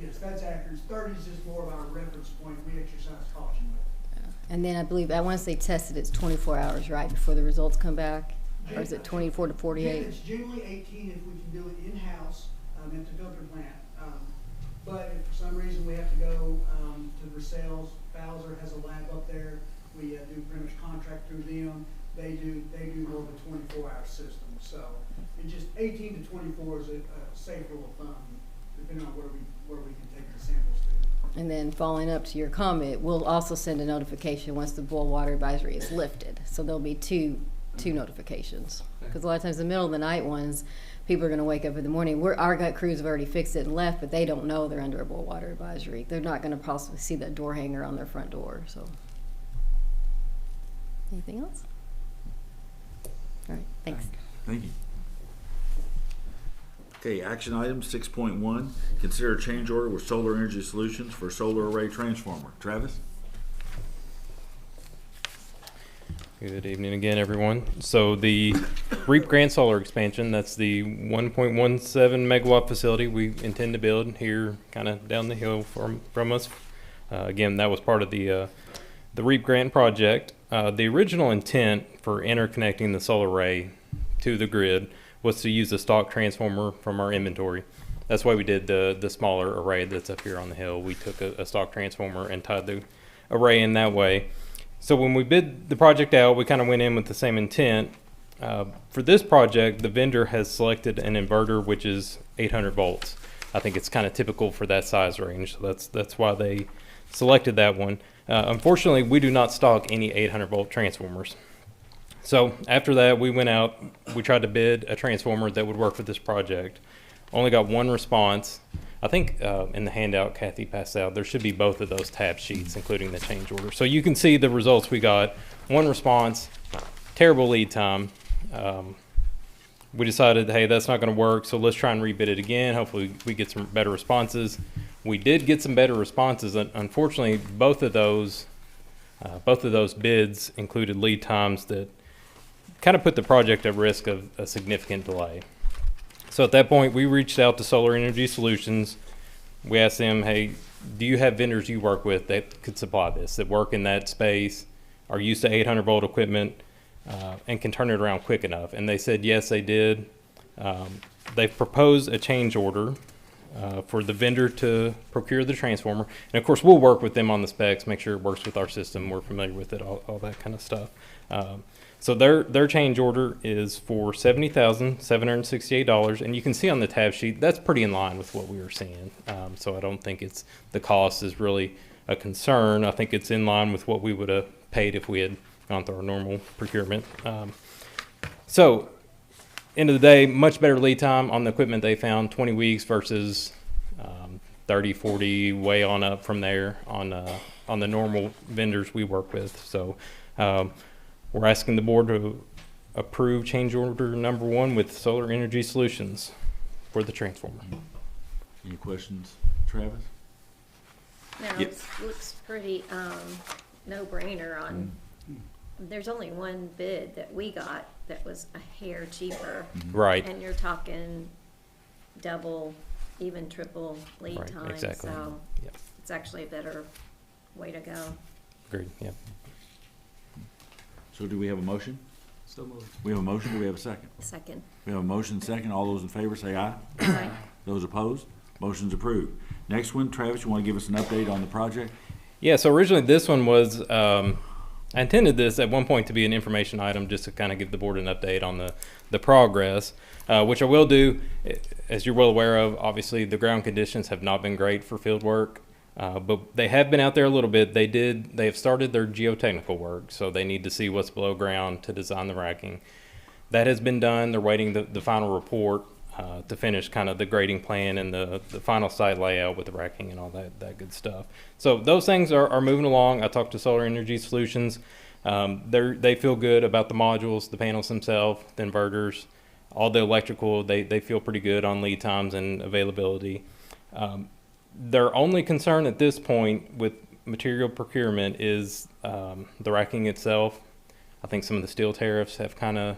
yes, that's accurate. 30 is just more of our reference point. We exercise caution with it. And then I want to say tested, it's 24 hours, right, before the results come back? Or is it 24 to 48? It's generally 18 if we can do it in-house at the filter plant. But if for some reason we have to go to Versailles, Bowser has a lab up there. We do pretty much contract through them. They do more of a 24-hour system. So it just 18 to 24 is a safe rule of thumb, depending on where we can take the samples to. And then following up to your comment, we'll also send a notification once the boil water advisory is lifted. So there'll be two notifications. Because a lot of times the middle of the night ones, people are going to wake up in the morning. Our gut crews have already fixed it and left, but they don't know they're under a boil water advisory. They're not going to possibly see that door hanger on their front door. So, anything else? All right, thanks. Thank you. Okay, action item 6.1, consider change order with Solar Energy Solutions for solar array transformer. Travis? Good evening again, everyone. So the REAP grant solar expansion, that's the 1.17 megawatt facility we intend to build here kind of down the hill from us. Again, that was part of the REAP grant project. The original intent for interconnecting the solar array to the grid was to use a stock transformer from our inventory. That's why we did the smaller array that's up here on the hill. We took a stock transformer and tied the array in that way. So when we bid the project out, we kind of went in with the same intent. For this project, the vendor has selected an inverter which is 800 volts. I think it's kind of typical for that size range, so that's why they selected that one. Unfortunately, we do not stock any 800 volt transformers. So after that, we went out, we tried to bid a transformer that would work for this project. Only got one response. I think in the handout Kathy passed out, there should be both of those tab sheets, including the change order. So you can see the results we got. One response, terrible lead time. We decided, hey, that's not going to work, so let's try and rebid it again. Hopefully we get some better responses. We did get some better responses. Unfortunately, both of those bids included lead times that kind of put the project at risk of a significant delay. So at that point, we reached out to Solar Energy Solutions. We asked them, hey, do you have vendors you work with that could supply this, that work in that space, are used to 800 volt equipment, and can turn it around quick enough? And they said, yes, they did. They've proposed a change order for the vendor to procure the transformer. And of course, we'll work with them on the specs, make sure it works with our system. We're familiar with it, all that kind of stuff. So their change order is for $70,768, and you can see on the tab sheet that's pretty in line with what we were seeing. So I don't think the cost is really a concern. I think it's in line with what we would have paid if we had gone through our normal procurement. So end of the day, much better lead time on the equipment they found, 20 weeks versus 30, 40, way on up from there on the normal vendors we work with. So we're asking the board to approve change order number 1 with Solar Energy Solutions for the transformer. Any questions, Travis? No, Yep. it looks pretty no-brainer on. There's only one bid that we got that was a hair cheaper. Right. And you're talking double, even triple lead Right, time. exactly. So Yep. it's actually a better way to go. Agreed. Yep. So do we have a motion? So moved. We have a motion, do we have a second? Second. We have a motion, second. All those in favor say aye. Aye. Those opposed? Motion's approved. Next one, Travis, you want to give us an update on the project? Yeah, so originally this one was, I intended this at one point to be an information item just to kind of give the board an update on the progress, which I will do. As you're well aware of, obviously the ground conditions have not been great for field work, but they have been out there a little bit. They have started their geotechnical work, so they need to see what's below ground to design the racking. That has been done. They're waiting the final report to finish kind of the grading plan and the final site layout with the racking and all that good stuff. So those things are moving along. I talked to Solar Energy Solutions. They feel good about the modules, the panels themselves, the inverters, all the electrical. They feel pretty good on lead times and availability. Their only concern at this point with material procurement is the racking itself. I think some of the steel tariffs have kind of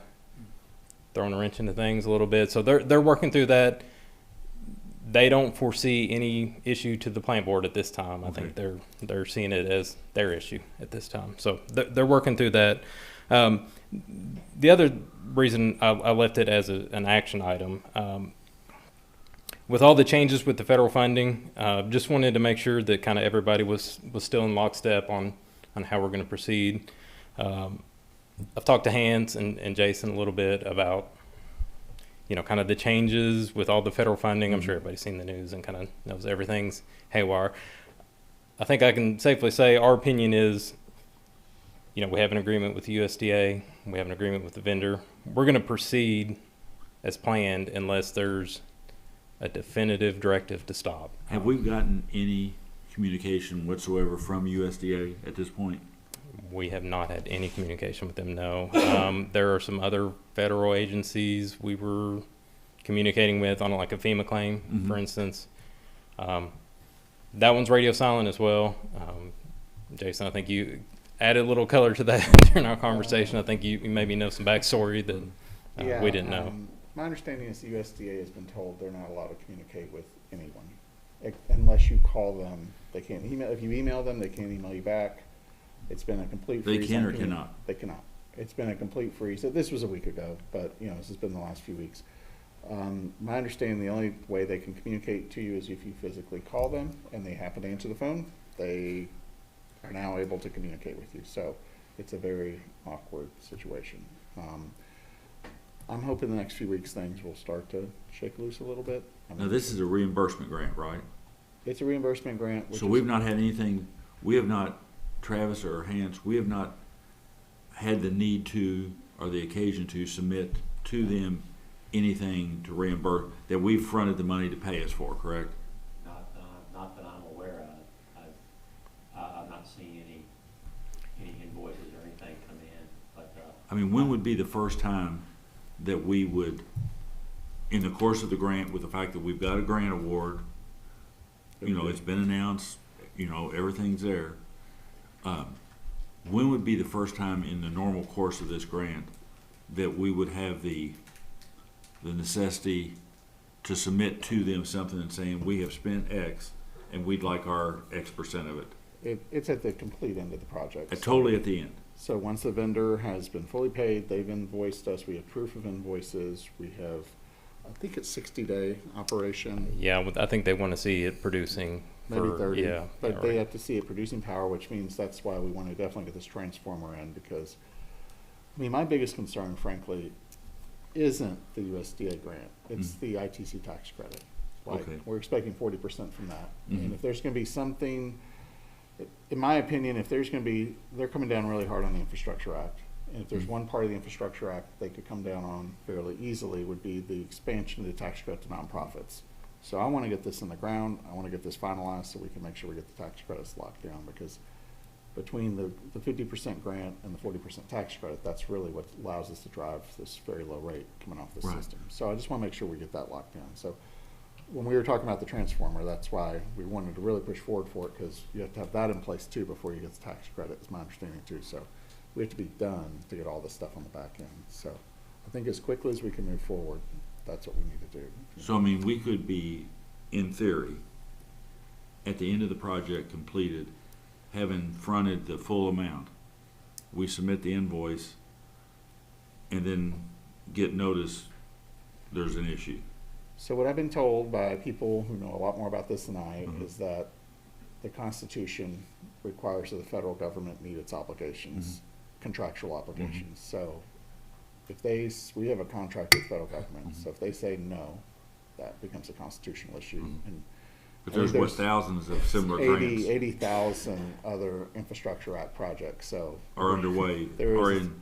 thrown a wrench into things a little bit. So they're working through that. They don't foresee any issue to the plant board at this time. I think they're seeing it as their issue at this time. So they're working through that. The other reason I left it as an action item, with all the changes with the federal funding, just wanted to make sure that kind of everybody was still in lockstep on how we're going to proceed. I've talked to Hans and Jason a little bit about, kind of the changes with all the federal funding. I'm sure everybody's seen the news and kind of knows everything's haywire. I think I can safely say our opinion is, we have an agreement with the USDA. We have an agreement with the vendor. We're going to proceed as planned unless there's a definitive directive to stop. Have we gotten any communication whatsoever from USDA at this point? We have not had any communication with them, no. There are some other federal agencies we were communicating with on like a FEMA claim, for instance. That one's radio silent as well. Jason, I think you added a little color to that during our conversation. I think you maybe know some backstory that we didn't know. My understanding is the USDA has been told they're not allowed to communicate with anyone unless you call them. They can't email. If you email them, they can't email you back. It's been a complete freeze. They can or cannot? They cannot. It's been a complete freeze. So this was a week ago, but this has been the last few weeks. My understanding, the only way they can communicate to you is if you physically call them and they happen to answer the phone, they are now able to communicate with you. So it's a very awkward situation. I'm hoping the next few weeks things will start to shake loose a little bit. Now, this is a reimbursement grant, right? It's a reimbursement grant. Which So we've not had anything, we have not, Travis or Hans, we have not had the need to, or the occasion to submit to them anything to reimburse, that we've fronted the money to pay us for, correct? Not that I'm aware of. I've not seen any invoices or anything come in, but, I mean, when would be the first time that we would, in the course of the grant, with the fact that we've got a grant award, you know, it's been announced, you know, everything's there. When would be the first time in the normal course of this grant that we would have the necessity to submit to them something and saying, we have spent X and we'd like our X percent of it? It's at the complete end of the project. Totally at the end. So once the vendor has been fully paid, they've invoiced us, we have proof of invoices, we have, I think it's 60-day operation. Yeah, I think they want to see it producing. Maybe 30. Yeah. But yeah, they right. have to see it producing power, which means that's why we want to definitely get this transformer in, because, I mean, my biggest concern, frankly, isn't the USDA grant. It's the ITC tax credit. Like, Okay. we're expecting 40% from that. Mhm. And if there's going to be something, in my opinion, if there's going to be, they're coming down really hard on the Infrastructure Act. And if there's one part of the Infrastructure Act they could come down on fairly easily, would be the expansion of the tax credit to nonprofits. So I want to get this in the ground. I want to get this finalized so we can make sure we get the tax credits locked down, because between the 50% grant and the 40% tax credit, that's really what allows us to drive this very low rate coming off the Right. system. So I just want to make sure we get that locked down. So when we were talking about the transformer, that's why we wanted to really push forward for it, because you have to have that in place too before you get the tax credit, is my understanding too. So we have to be done to get all this stuff on the back end. So I think as quickly as we can move forward, that's what we need to do. So, I mean, we could be, in theory, at the end of the project completed, having fronted the full amount. We submit the invoice and then get notice there's an issue. So what I've been told by people who know a lot more about this than I is that the Constitution requires that the federal government meet its obligations, contractual obligations. So if we have a contract with the federal government, so if they say no, that becomes a constitutional issue. And But I think there's thousands of similar grants 80,000 other Infrastructure Act projects, so. are underway, There or is in,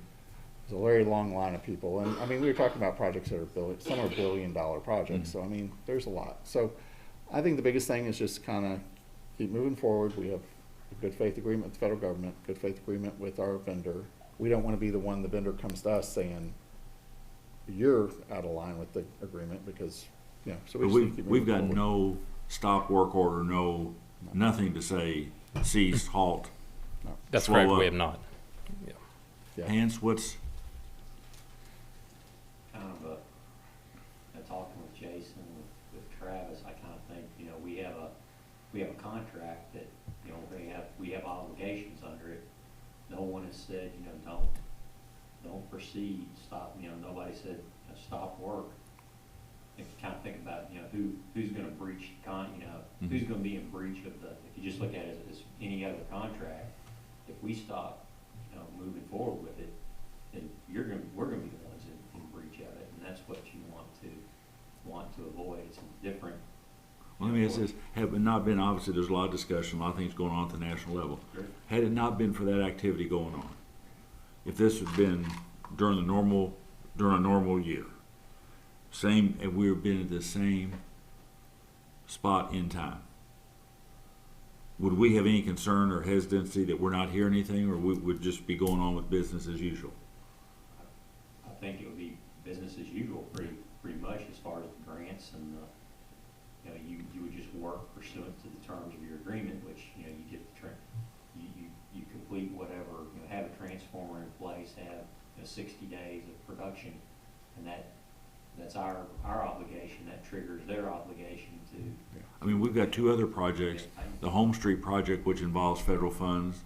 There's a very long line of people, and I mean, we were talking about projects that are some are billion-dollar projects, so I mean, there's a lot. So I think the biggest thing is just kind of keep moving forward. We have a good faith agreement with the federal government, good faith agreement with our vendor. We don't want to be the one the vendor comes to us saying, you're out of line with the agreement, because, you know, so we but just need to keep we've moving got forward. no stop work order, nothing to say cease, halt. That's slow correct. up. We have not. Yeah. Hans, what's, kind of talking with Jason, with Travis, I kind of think, you know, we have a contract that, you know, we have obligations under it. No one has said, you know, don't proceed, stop, you know, nobody said, stop work. If you kind of think about, you know, who's going to breach, who's going to be in breach of if you just look at it as any other contract, if we stop, you know, moving forward with it, then we're going to be the ones in breach of it, and that's what you want to avoid. It's a different. well, let me ask this, have it not been, obviously, there's a lot of discussion, a lot of things going on at the national level. Sure. Had it not been for that activity going on, if this had been during a normal year, and we were been at the same spot in time, would we have any concern or hesitancy that we're not hearing anything, or we would just be going on with business as usual? I think it would be business as usual, pretty much, as far as the grants and you know, you would just work pursuant to the terms of your agreement, which, you know, you get you complete whatever, you know, have a transformer in place, have, you know, 60 days of production, and that's our obligation. That triggers their obligation to. I mean, we've got two other projects, the Home Street project, which involves federal funds,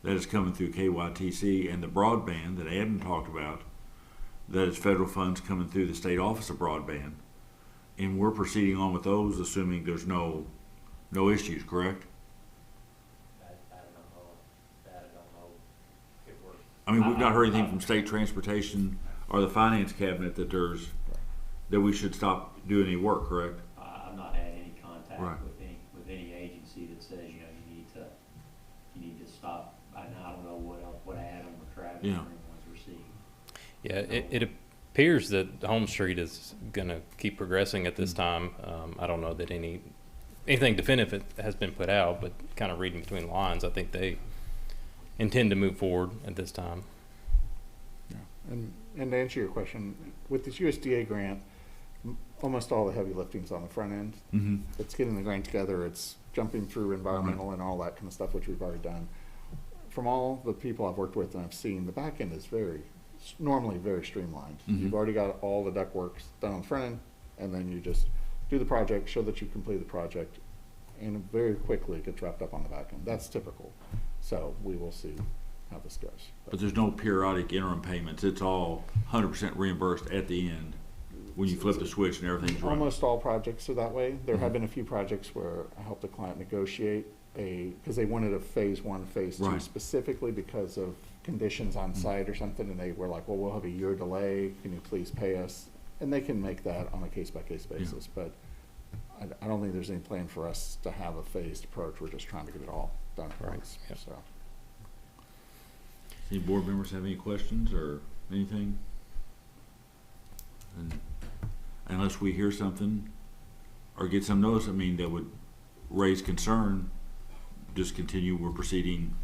that is coming through KYTC, and the broadband that Adam talked about, that is federal funds coming through the State Office of Broadband. And we're proceeding on with those, assuming there's no issues, correct? I don't know, I don't know if we're. I mean, we've not heard anything from state transportation or the finance cabinet that we should stop doing any work, correct? I've not had any contact Right. with any agency that says, you know, you need to stop. I don't know what Adam or Travis or Yeah. anyone's receiving. Yeah, it appears that Home Street is going to keep progressing at this time. I don't know that anything definitive has been put out, but kind of reading between the lines, I think they intend to move forward at this time. Yeah. And to answer your question, with this USDA grant, almost all the heavy lifting's on the front end. Mm-hmm. It's getting the grant together, it's jumping through environmental and all that kind of stuff, which we've already done. From all the people I've worked with and I've seen, the back end is normally very streamlined. Mhm. You've already got all the duct works done on the front end, and then you just do the project, show that you've completed the project, and very quickly it gets wrapped up on the back end. That's typical. So we will see how this goes. But there's no periodic interim payments. It's all 100% reimbursed at the end when you flip the switch and everything's running. Almost all projects are that way. There have Mhm. been a few projects where I helped a client negotiate because they wanted a phase 1, phase 2 Right. specifically because of conditions on site or something, and they were like, well, we'll have a year delay, can you please pay us? And they can make that on a case-by-case basis, but I don't think there's any plan for us to have a phased approach. We're just trying to get it all done at once, Yep. so. Any board members have any questions or anything? And unless we hear something or get some notice, I mean, that would raise concern, just continue, we're proceeding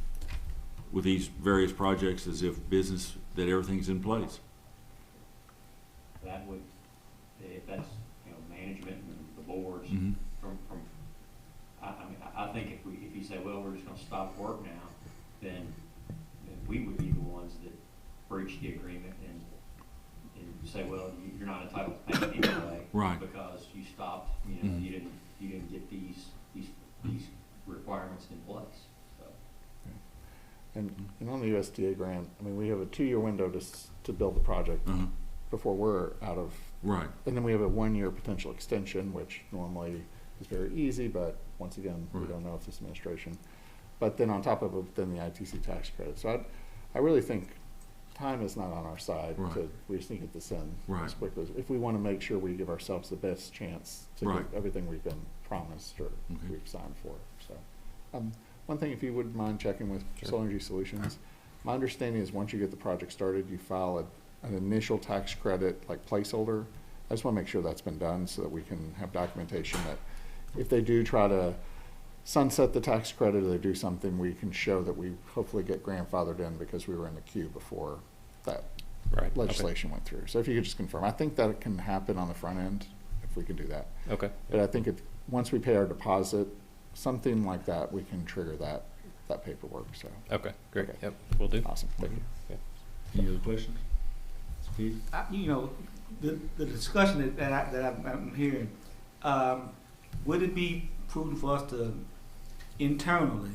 with these various projects as if that everything's in place. That would, if that's, you know, management and the boards Mhm. I think if you say, well, we're just gonna stop work now, then we would be the ones that breach the agreement and say, well, you're not entitled to pay anyway. Right. Because you stopped, you know, Mhm. you didn't get these requirements in place, so. And on the USDA grant, I mean, we have a 2-year window to build the project Uh-huh. before we're out of. Right. And then we have a 1-year potential extension, which normally is very easy, but once again, we Right. don't know if this administration. But then on top of it, then the ITC tax credit. So I really think time is not on our side. Right. We just need to get this in Right. as quickly if we want to make sure we give ourselves the best chance to Right. get everything we've been promised or Okay. we've signed for. So, one thing, if you wouldn't mind checking with Solar Energy Solutions, my understanding is once you get the project started, you file an initial tax credit like placeholder. I just want to make sure that's been done so that we can have documentation that if they do try to sunset the tax credit or they do something, we can show that we hopefully get grandfathered in because we were in the queue before that Right. legislation went through. So if you could just confirm, I think that it can happen on the front end if we can do that. Okay. But I think once we pay our deposit, something like that, we can trigger that paperwork, so. Okay, great. Okay. Yep, we'll do. Awesome, thank you. Yeah. Any other questions? Steve? You know, the discussion that I'm hearing, would it be prudent for us to internally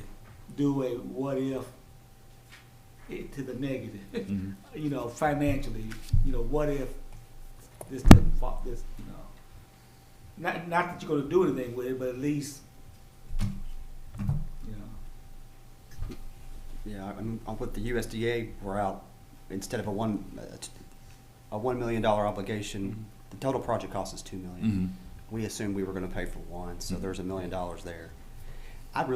do a what if to the negative? Mhm. You know, financially, you know, what if this doesn't fall, this, you know, not that you're gonna do anything with it, but at least, you know. Yeah, I mean, with the USDA, we're out, instead of a $1 million obligation, the total project cost is $2 million. Mhm. We assumed we were gonna pay for one, so there's $1 million there. I'm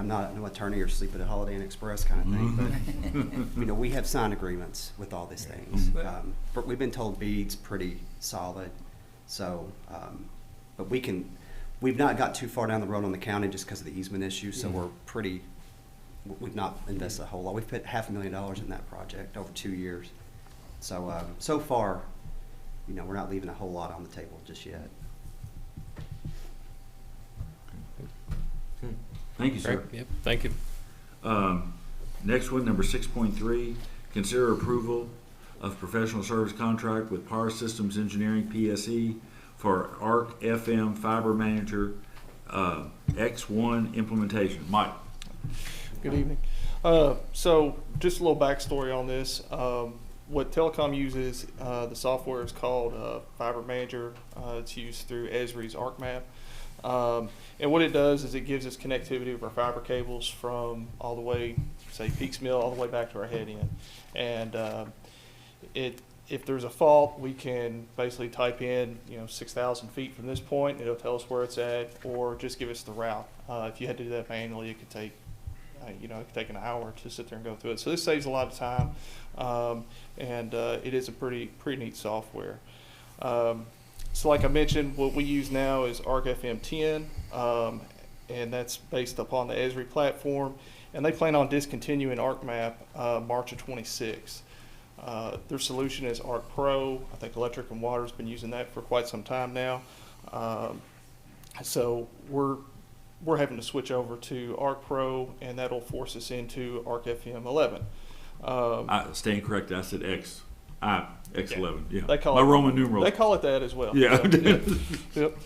not no attorney or sleep at a Holiday Inn Express kind of thing, but, you know, we have signed agreements with all these things. But we've been told BEAD's pretty solid, so, but we've not got too far down the road on the county just because of the easement issue, so we've not invested a whole lot. We've put $500,000 in that project over 2 years. So, so far, you know, we're not leaving a whole lot on the table just yet. Okay. Thank you, sir. Great. Yep, thank you. Next one, number 6.3, consider approval of professional service contract with Power Systems Engineering, PSE, for ARC FM Fiber Manager X1 implementation. Mike? Good evening. So just a little backstory on this. what Telecom uses, the software is called Fiber Manager. It's used through Esri's ArcMap. And what it does is it gives us connectivity of our fiber cables from all the way, say, Peaks Mill, all the way back to our head end. And if there's a fault, we can basically type in, 6,000 feet from this point, it'll tell us where it's at, or just give us the route. If you had to do that manually, it could take, it could take an hour to sit there and go through it. So this saves a lot of time, and it is a pretty neat software. So like I mentioned, what we use now is ArcFM 10, and that's based upon the Esri platform, and they plan on discontinuing ArcMap March of 26. Their solution is Arc Pro. I think Electric and Water's been using that for quite some time now. So we're having to switch over to Arc Pro, and that'll force us into ArcFM 11. Stand corrected. I said X11. Yeah. They call my it Roman numerals. They call it that as well. Yeah. Yep.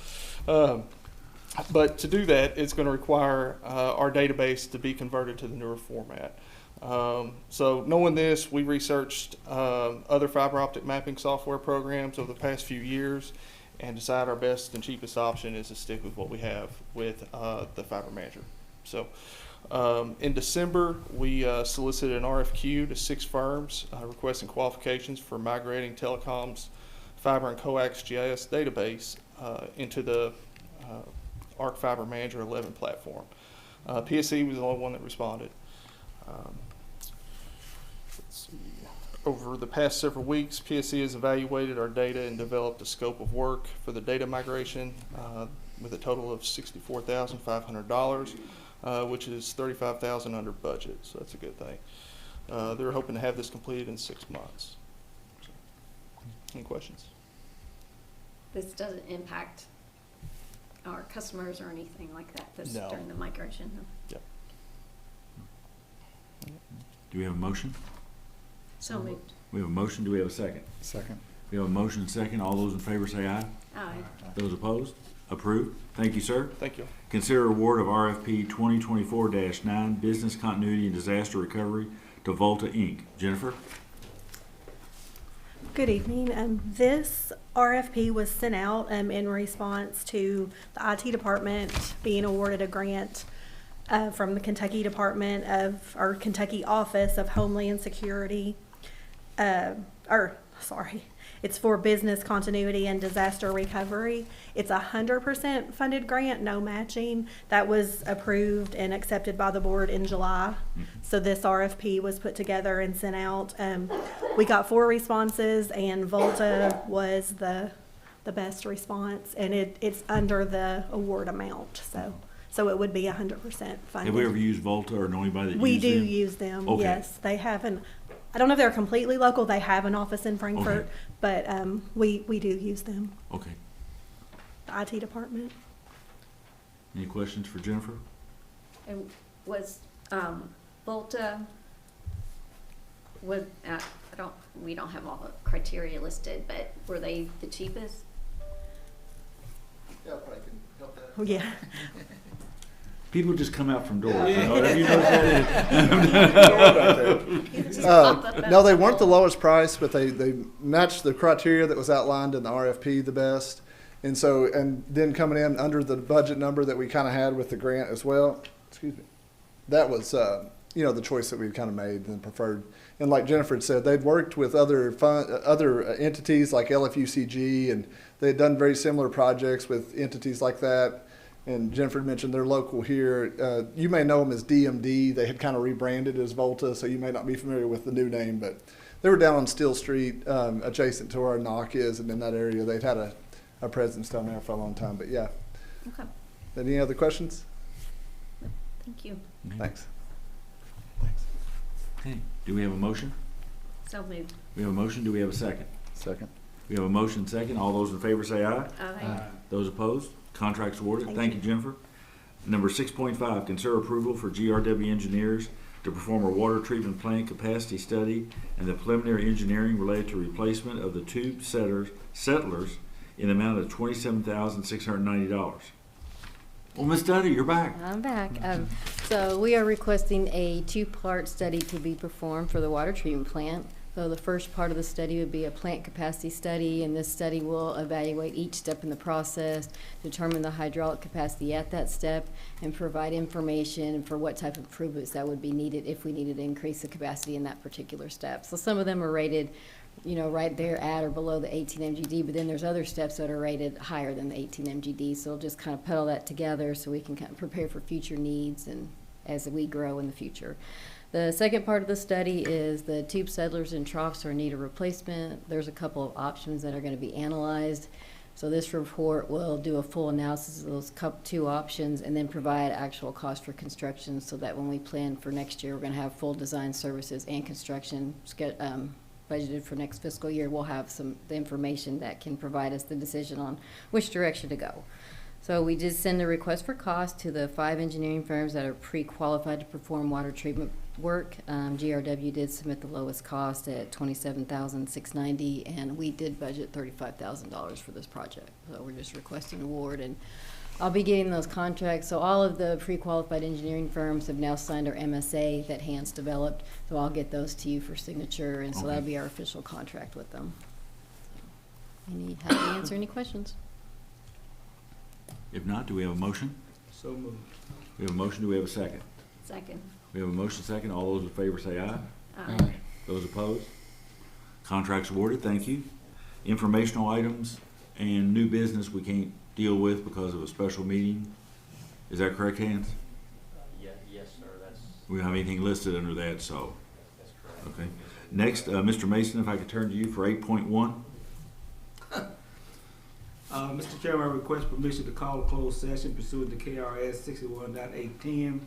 But to do that, it's going to require our database to be converted to the newer format. So knowing this, we researched other fiber optic mapping software programs over the past few years and decided our best and cheapest option is to stick with what we have with the Fiber Manager. So in December, we solicited an RFQ to 6 firms requesting qualifications for migrating Telecom's fiber and coax GIS database into the Arc Fiber Manager 11 platform. PSE was the only one that responded. Let's see. Over the past several weeks, PSE has evaluated our data and developed a scope of work for the data migration with a total of $64,500, which is $35,000 under budget, so that's a good thing. They're hoping to have this completed in 6 months. Any questions? This doesn't impact our customers or anything like that No. during the migration? No. Yep. Do we have a motion? So moved. We have a motion. Do we have a second? Second. We have a motion and second. All those in favor say aye. Aye. Those opposed? Approved. Thank you, sir. Thank you. Consider award of RFP 2024-9 Business Continuity and Disaster Recovery to Volta, Inc. Jennifer? Good evening. This RFP was sent out in response to the IT department being awarded a grant from the Kentucky Department of, or Kentucky Office of Homeland Security. It's for business continuity and disaster recovery. It's 100% funded grant, no matching. That was approved and accepted by the board in July. So this RFP was put together and sent out. We got 4 responses, and Volta was the best response, and it's under the award amount. So it would be 100% funded. Have we ever used Volta or know anybody that We uses do them? use them, Okay. yes. They have I don't know if they're completely local. They have an office in Frankfurt, Okay. but we do use them, Okay. the IT department. Any questions for Jennifer? And was Volta, we don't have all the criteria listed, but were they the cheapest? Yeah, probably can help that. Oh, yeah. People just come out from doors. You know, have you noticed that? No, they weren't the lowest price, but they matched the criteria that was outlined in the RFP the best. And so, and then coming in under the budget number that we kind of had with the grant as well, excuse me, that was, the choice that we kind of made and preferred. And like Jennifer had said, they'd worked with other entities like LFUCG, and they had done very similar projects with entities like that. And Jennifer mentioned they're local here. You may know them as DMD. They had kind of rebranded as Volta, so you may not be familiar with the new name, but they were down on Steel Street, adjacent to where our knock is, and in that area they'd had a presence down there for a long time. But yeah. Okay. Any other questions? Thank you. Thanks. Okay. Do we have a motion? So moved. We have a motion. Do we have a second? Second. We have a motion second. All those in favor say aye. Aye. Those opposed? Contracts awarded. Thank you, Jennifer. Number 6.5, consider approval for GRW engineers to perform a water treatment plant capacity study and the preliminary engineering related to replacement of the tube settlers in the amount of $27,690. Well, Ms. Duddy, you're back. I'm back. So we are requesting a 2-part study to be performed for the water treatment plant. So the first part of the study would be a plant capacity study, and this study will evaluate each step in the process, determine the hydraulic capacity at that step, and provide information for what type of improvements that would be needed if we needed to increase the capacity in that particular step. So some of them are rated, you know, right there at or below the 18 MGD, but then there's other steps that are rated higher than the 18 MGD. So we'll just kind of put all that together so we can kind of prepare for future needs and as we grow in the future. The second part of the study is the tube settlers and troughs are in need of replacement. There's a couple of options that are going to be analyzed. So this report will do a full analysis of those two options and then provide actual cost for construction so that when we plan for next year, we're going to have full design services and construction budgeted for next fiscal year. We'll have the information that can provide us the decision on which direction to go. So we did send a request for cost to the 5 engineering firms that are pre-qualified to perform water treatment work. GRW did submit the lowest cost at $27,690, and we did budget $35,000 for this project. So we're just requesting award, and I'll be getting those contracts. So all of the pre-qualified engineering firms have now signed our MSA that Hans developed. So I'll get those to you for signature, and so that'll be our official contract with them. Happy to answer any questions. If not, do we have a motion? So moved. We have a motion, do we have a second? Second. We have a motion second, all those in favor say aye. Aye. Those opposed? Contracts awarded, thank you. Informational items and new business we can't deal with because of a special meeting. Is that correct, Hans? Yes, sir, that's. We don't have anything listed under that, so. That's correct. Okay. Next, Mr. Mason, if I could turn to you for 8.1. Mr. Chairman, I request permission to call a closed session pursuant to KRS 61.810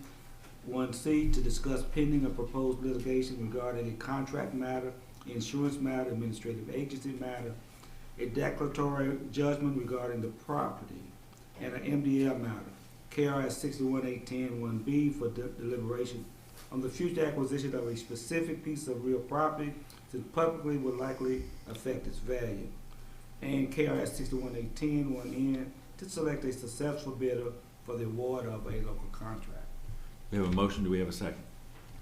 1C to discuss pending or proposed litigation regarding a contract matter, insurance matter, administrative agency matter, a declaratory judgment regarding the property, and an MDL matter. KRS 61.810 1B for deliberation on the future acquisition of a specific piece of real property since publicly would likely affect its value. And KRS 61.810 1N to select a successful bidder for the award of a local contract. We have a motion, do we have a second?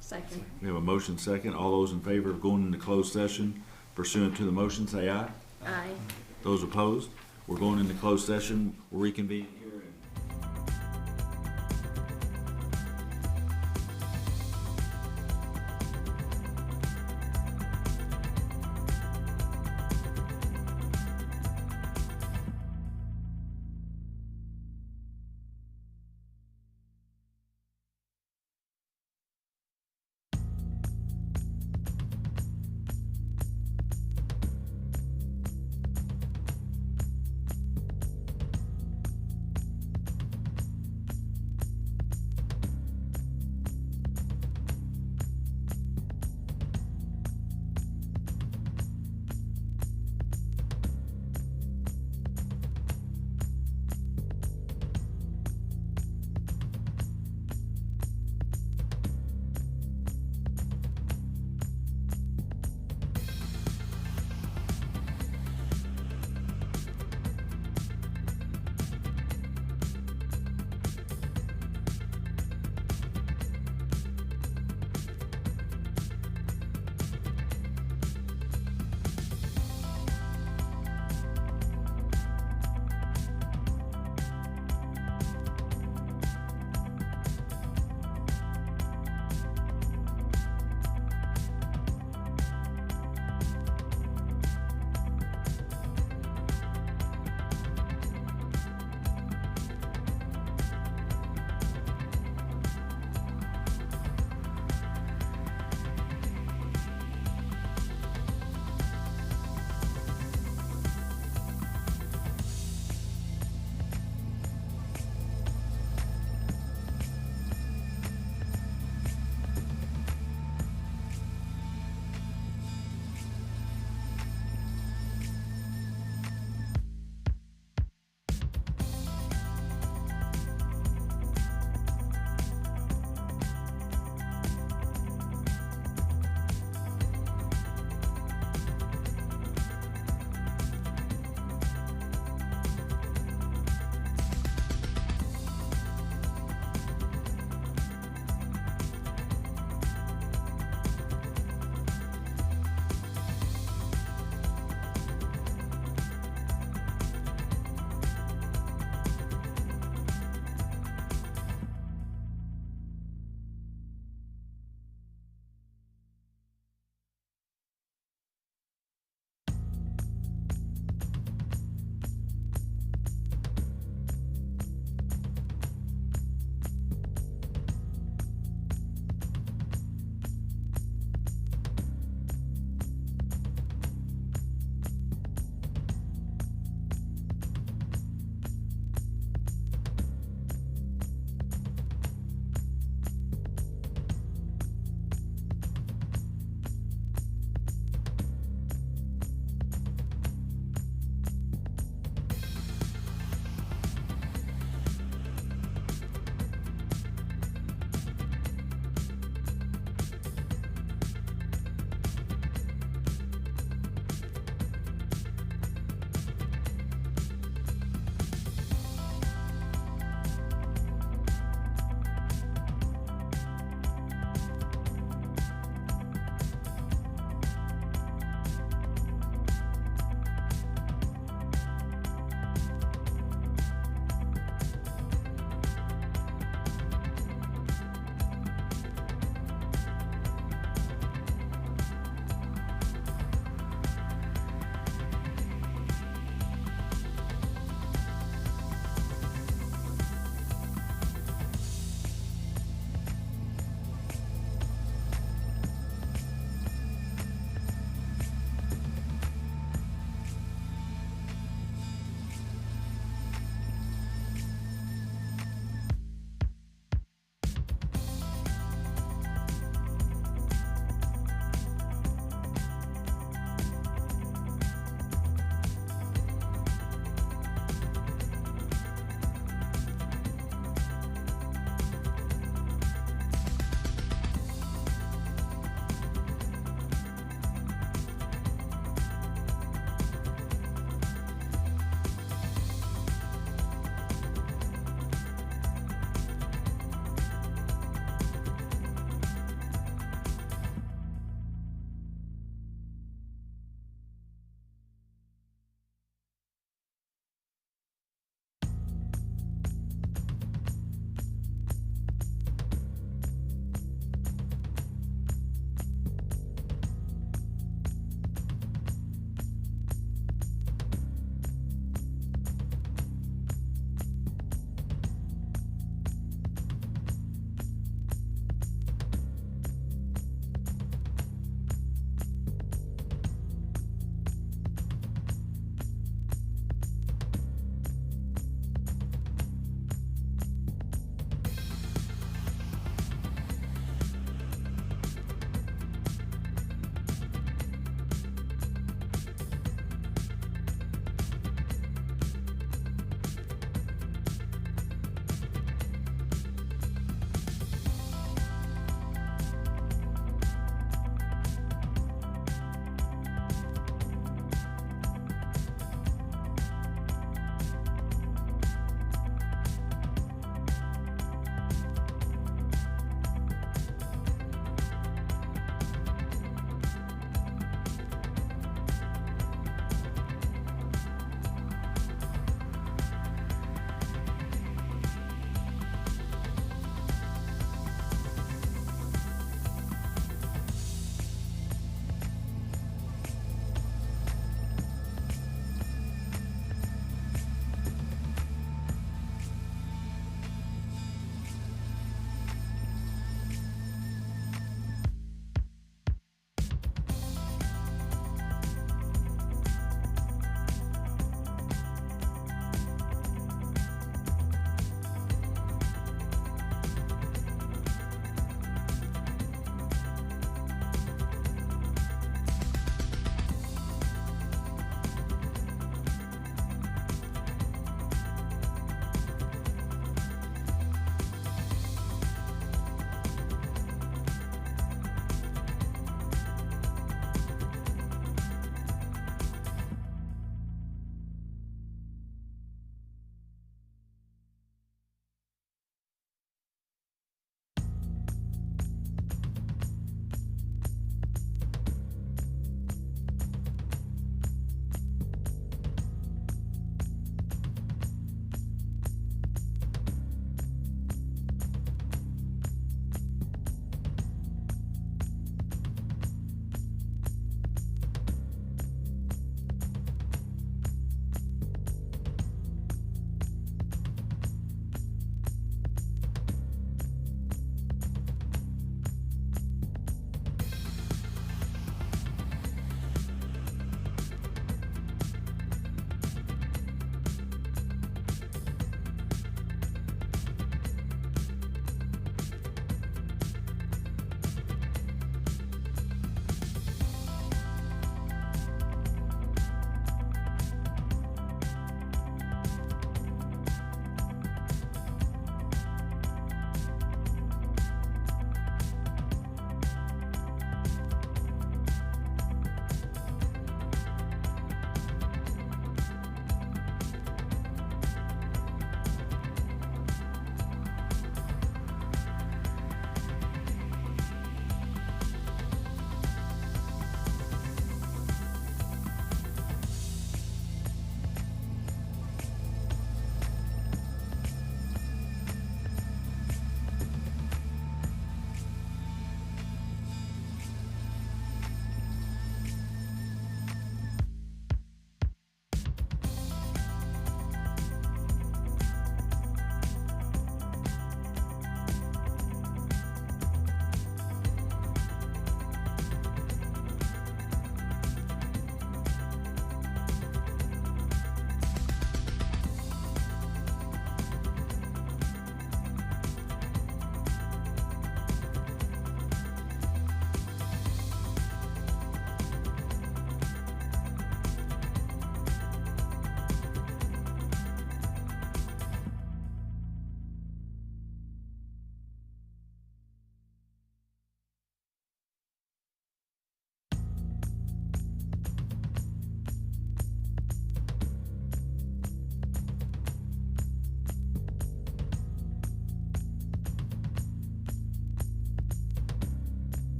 Second. We have a motion second, all those in favor of going into closed session pursuant to the motion say aye. Aye. Those opposed? We're going into closed session, we'll reconvene here.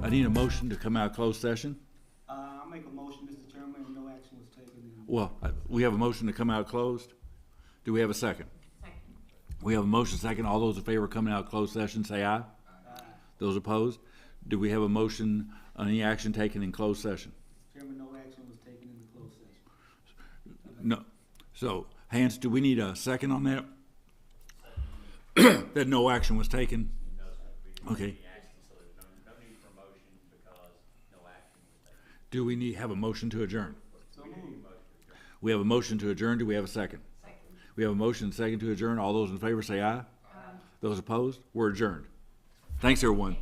I need a motion to come out of closed session. I make a motion, Mr. Chairman, and no action was taken. Well, we have a motion to come out closed. Do we have a second? Second. We have a motion second. All those in favor of coming out closed session, say aye. Aye. Those opposed? Do we have a motion on any action taken in closed session? Chairman, no action was taken in the closed session. No. So, Hans, do we need a second on that? That no action was taken? Okay. Do we have a motion to adjourn? We have a motion to adjourn. Do we have a second? Second. We have a motion and second to adjourn. All those in favor say aye. Aye. Those opposed? We're adjourned. Thanks, everyone.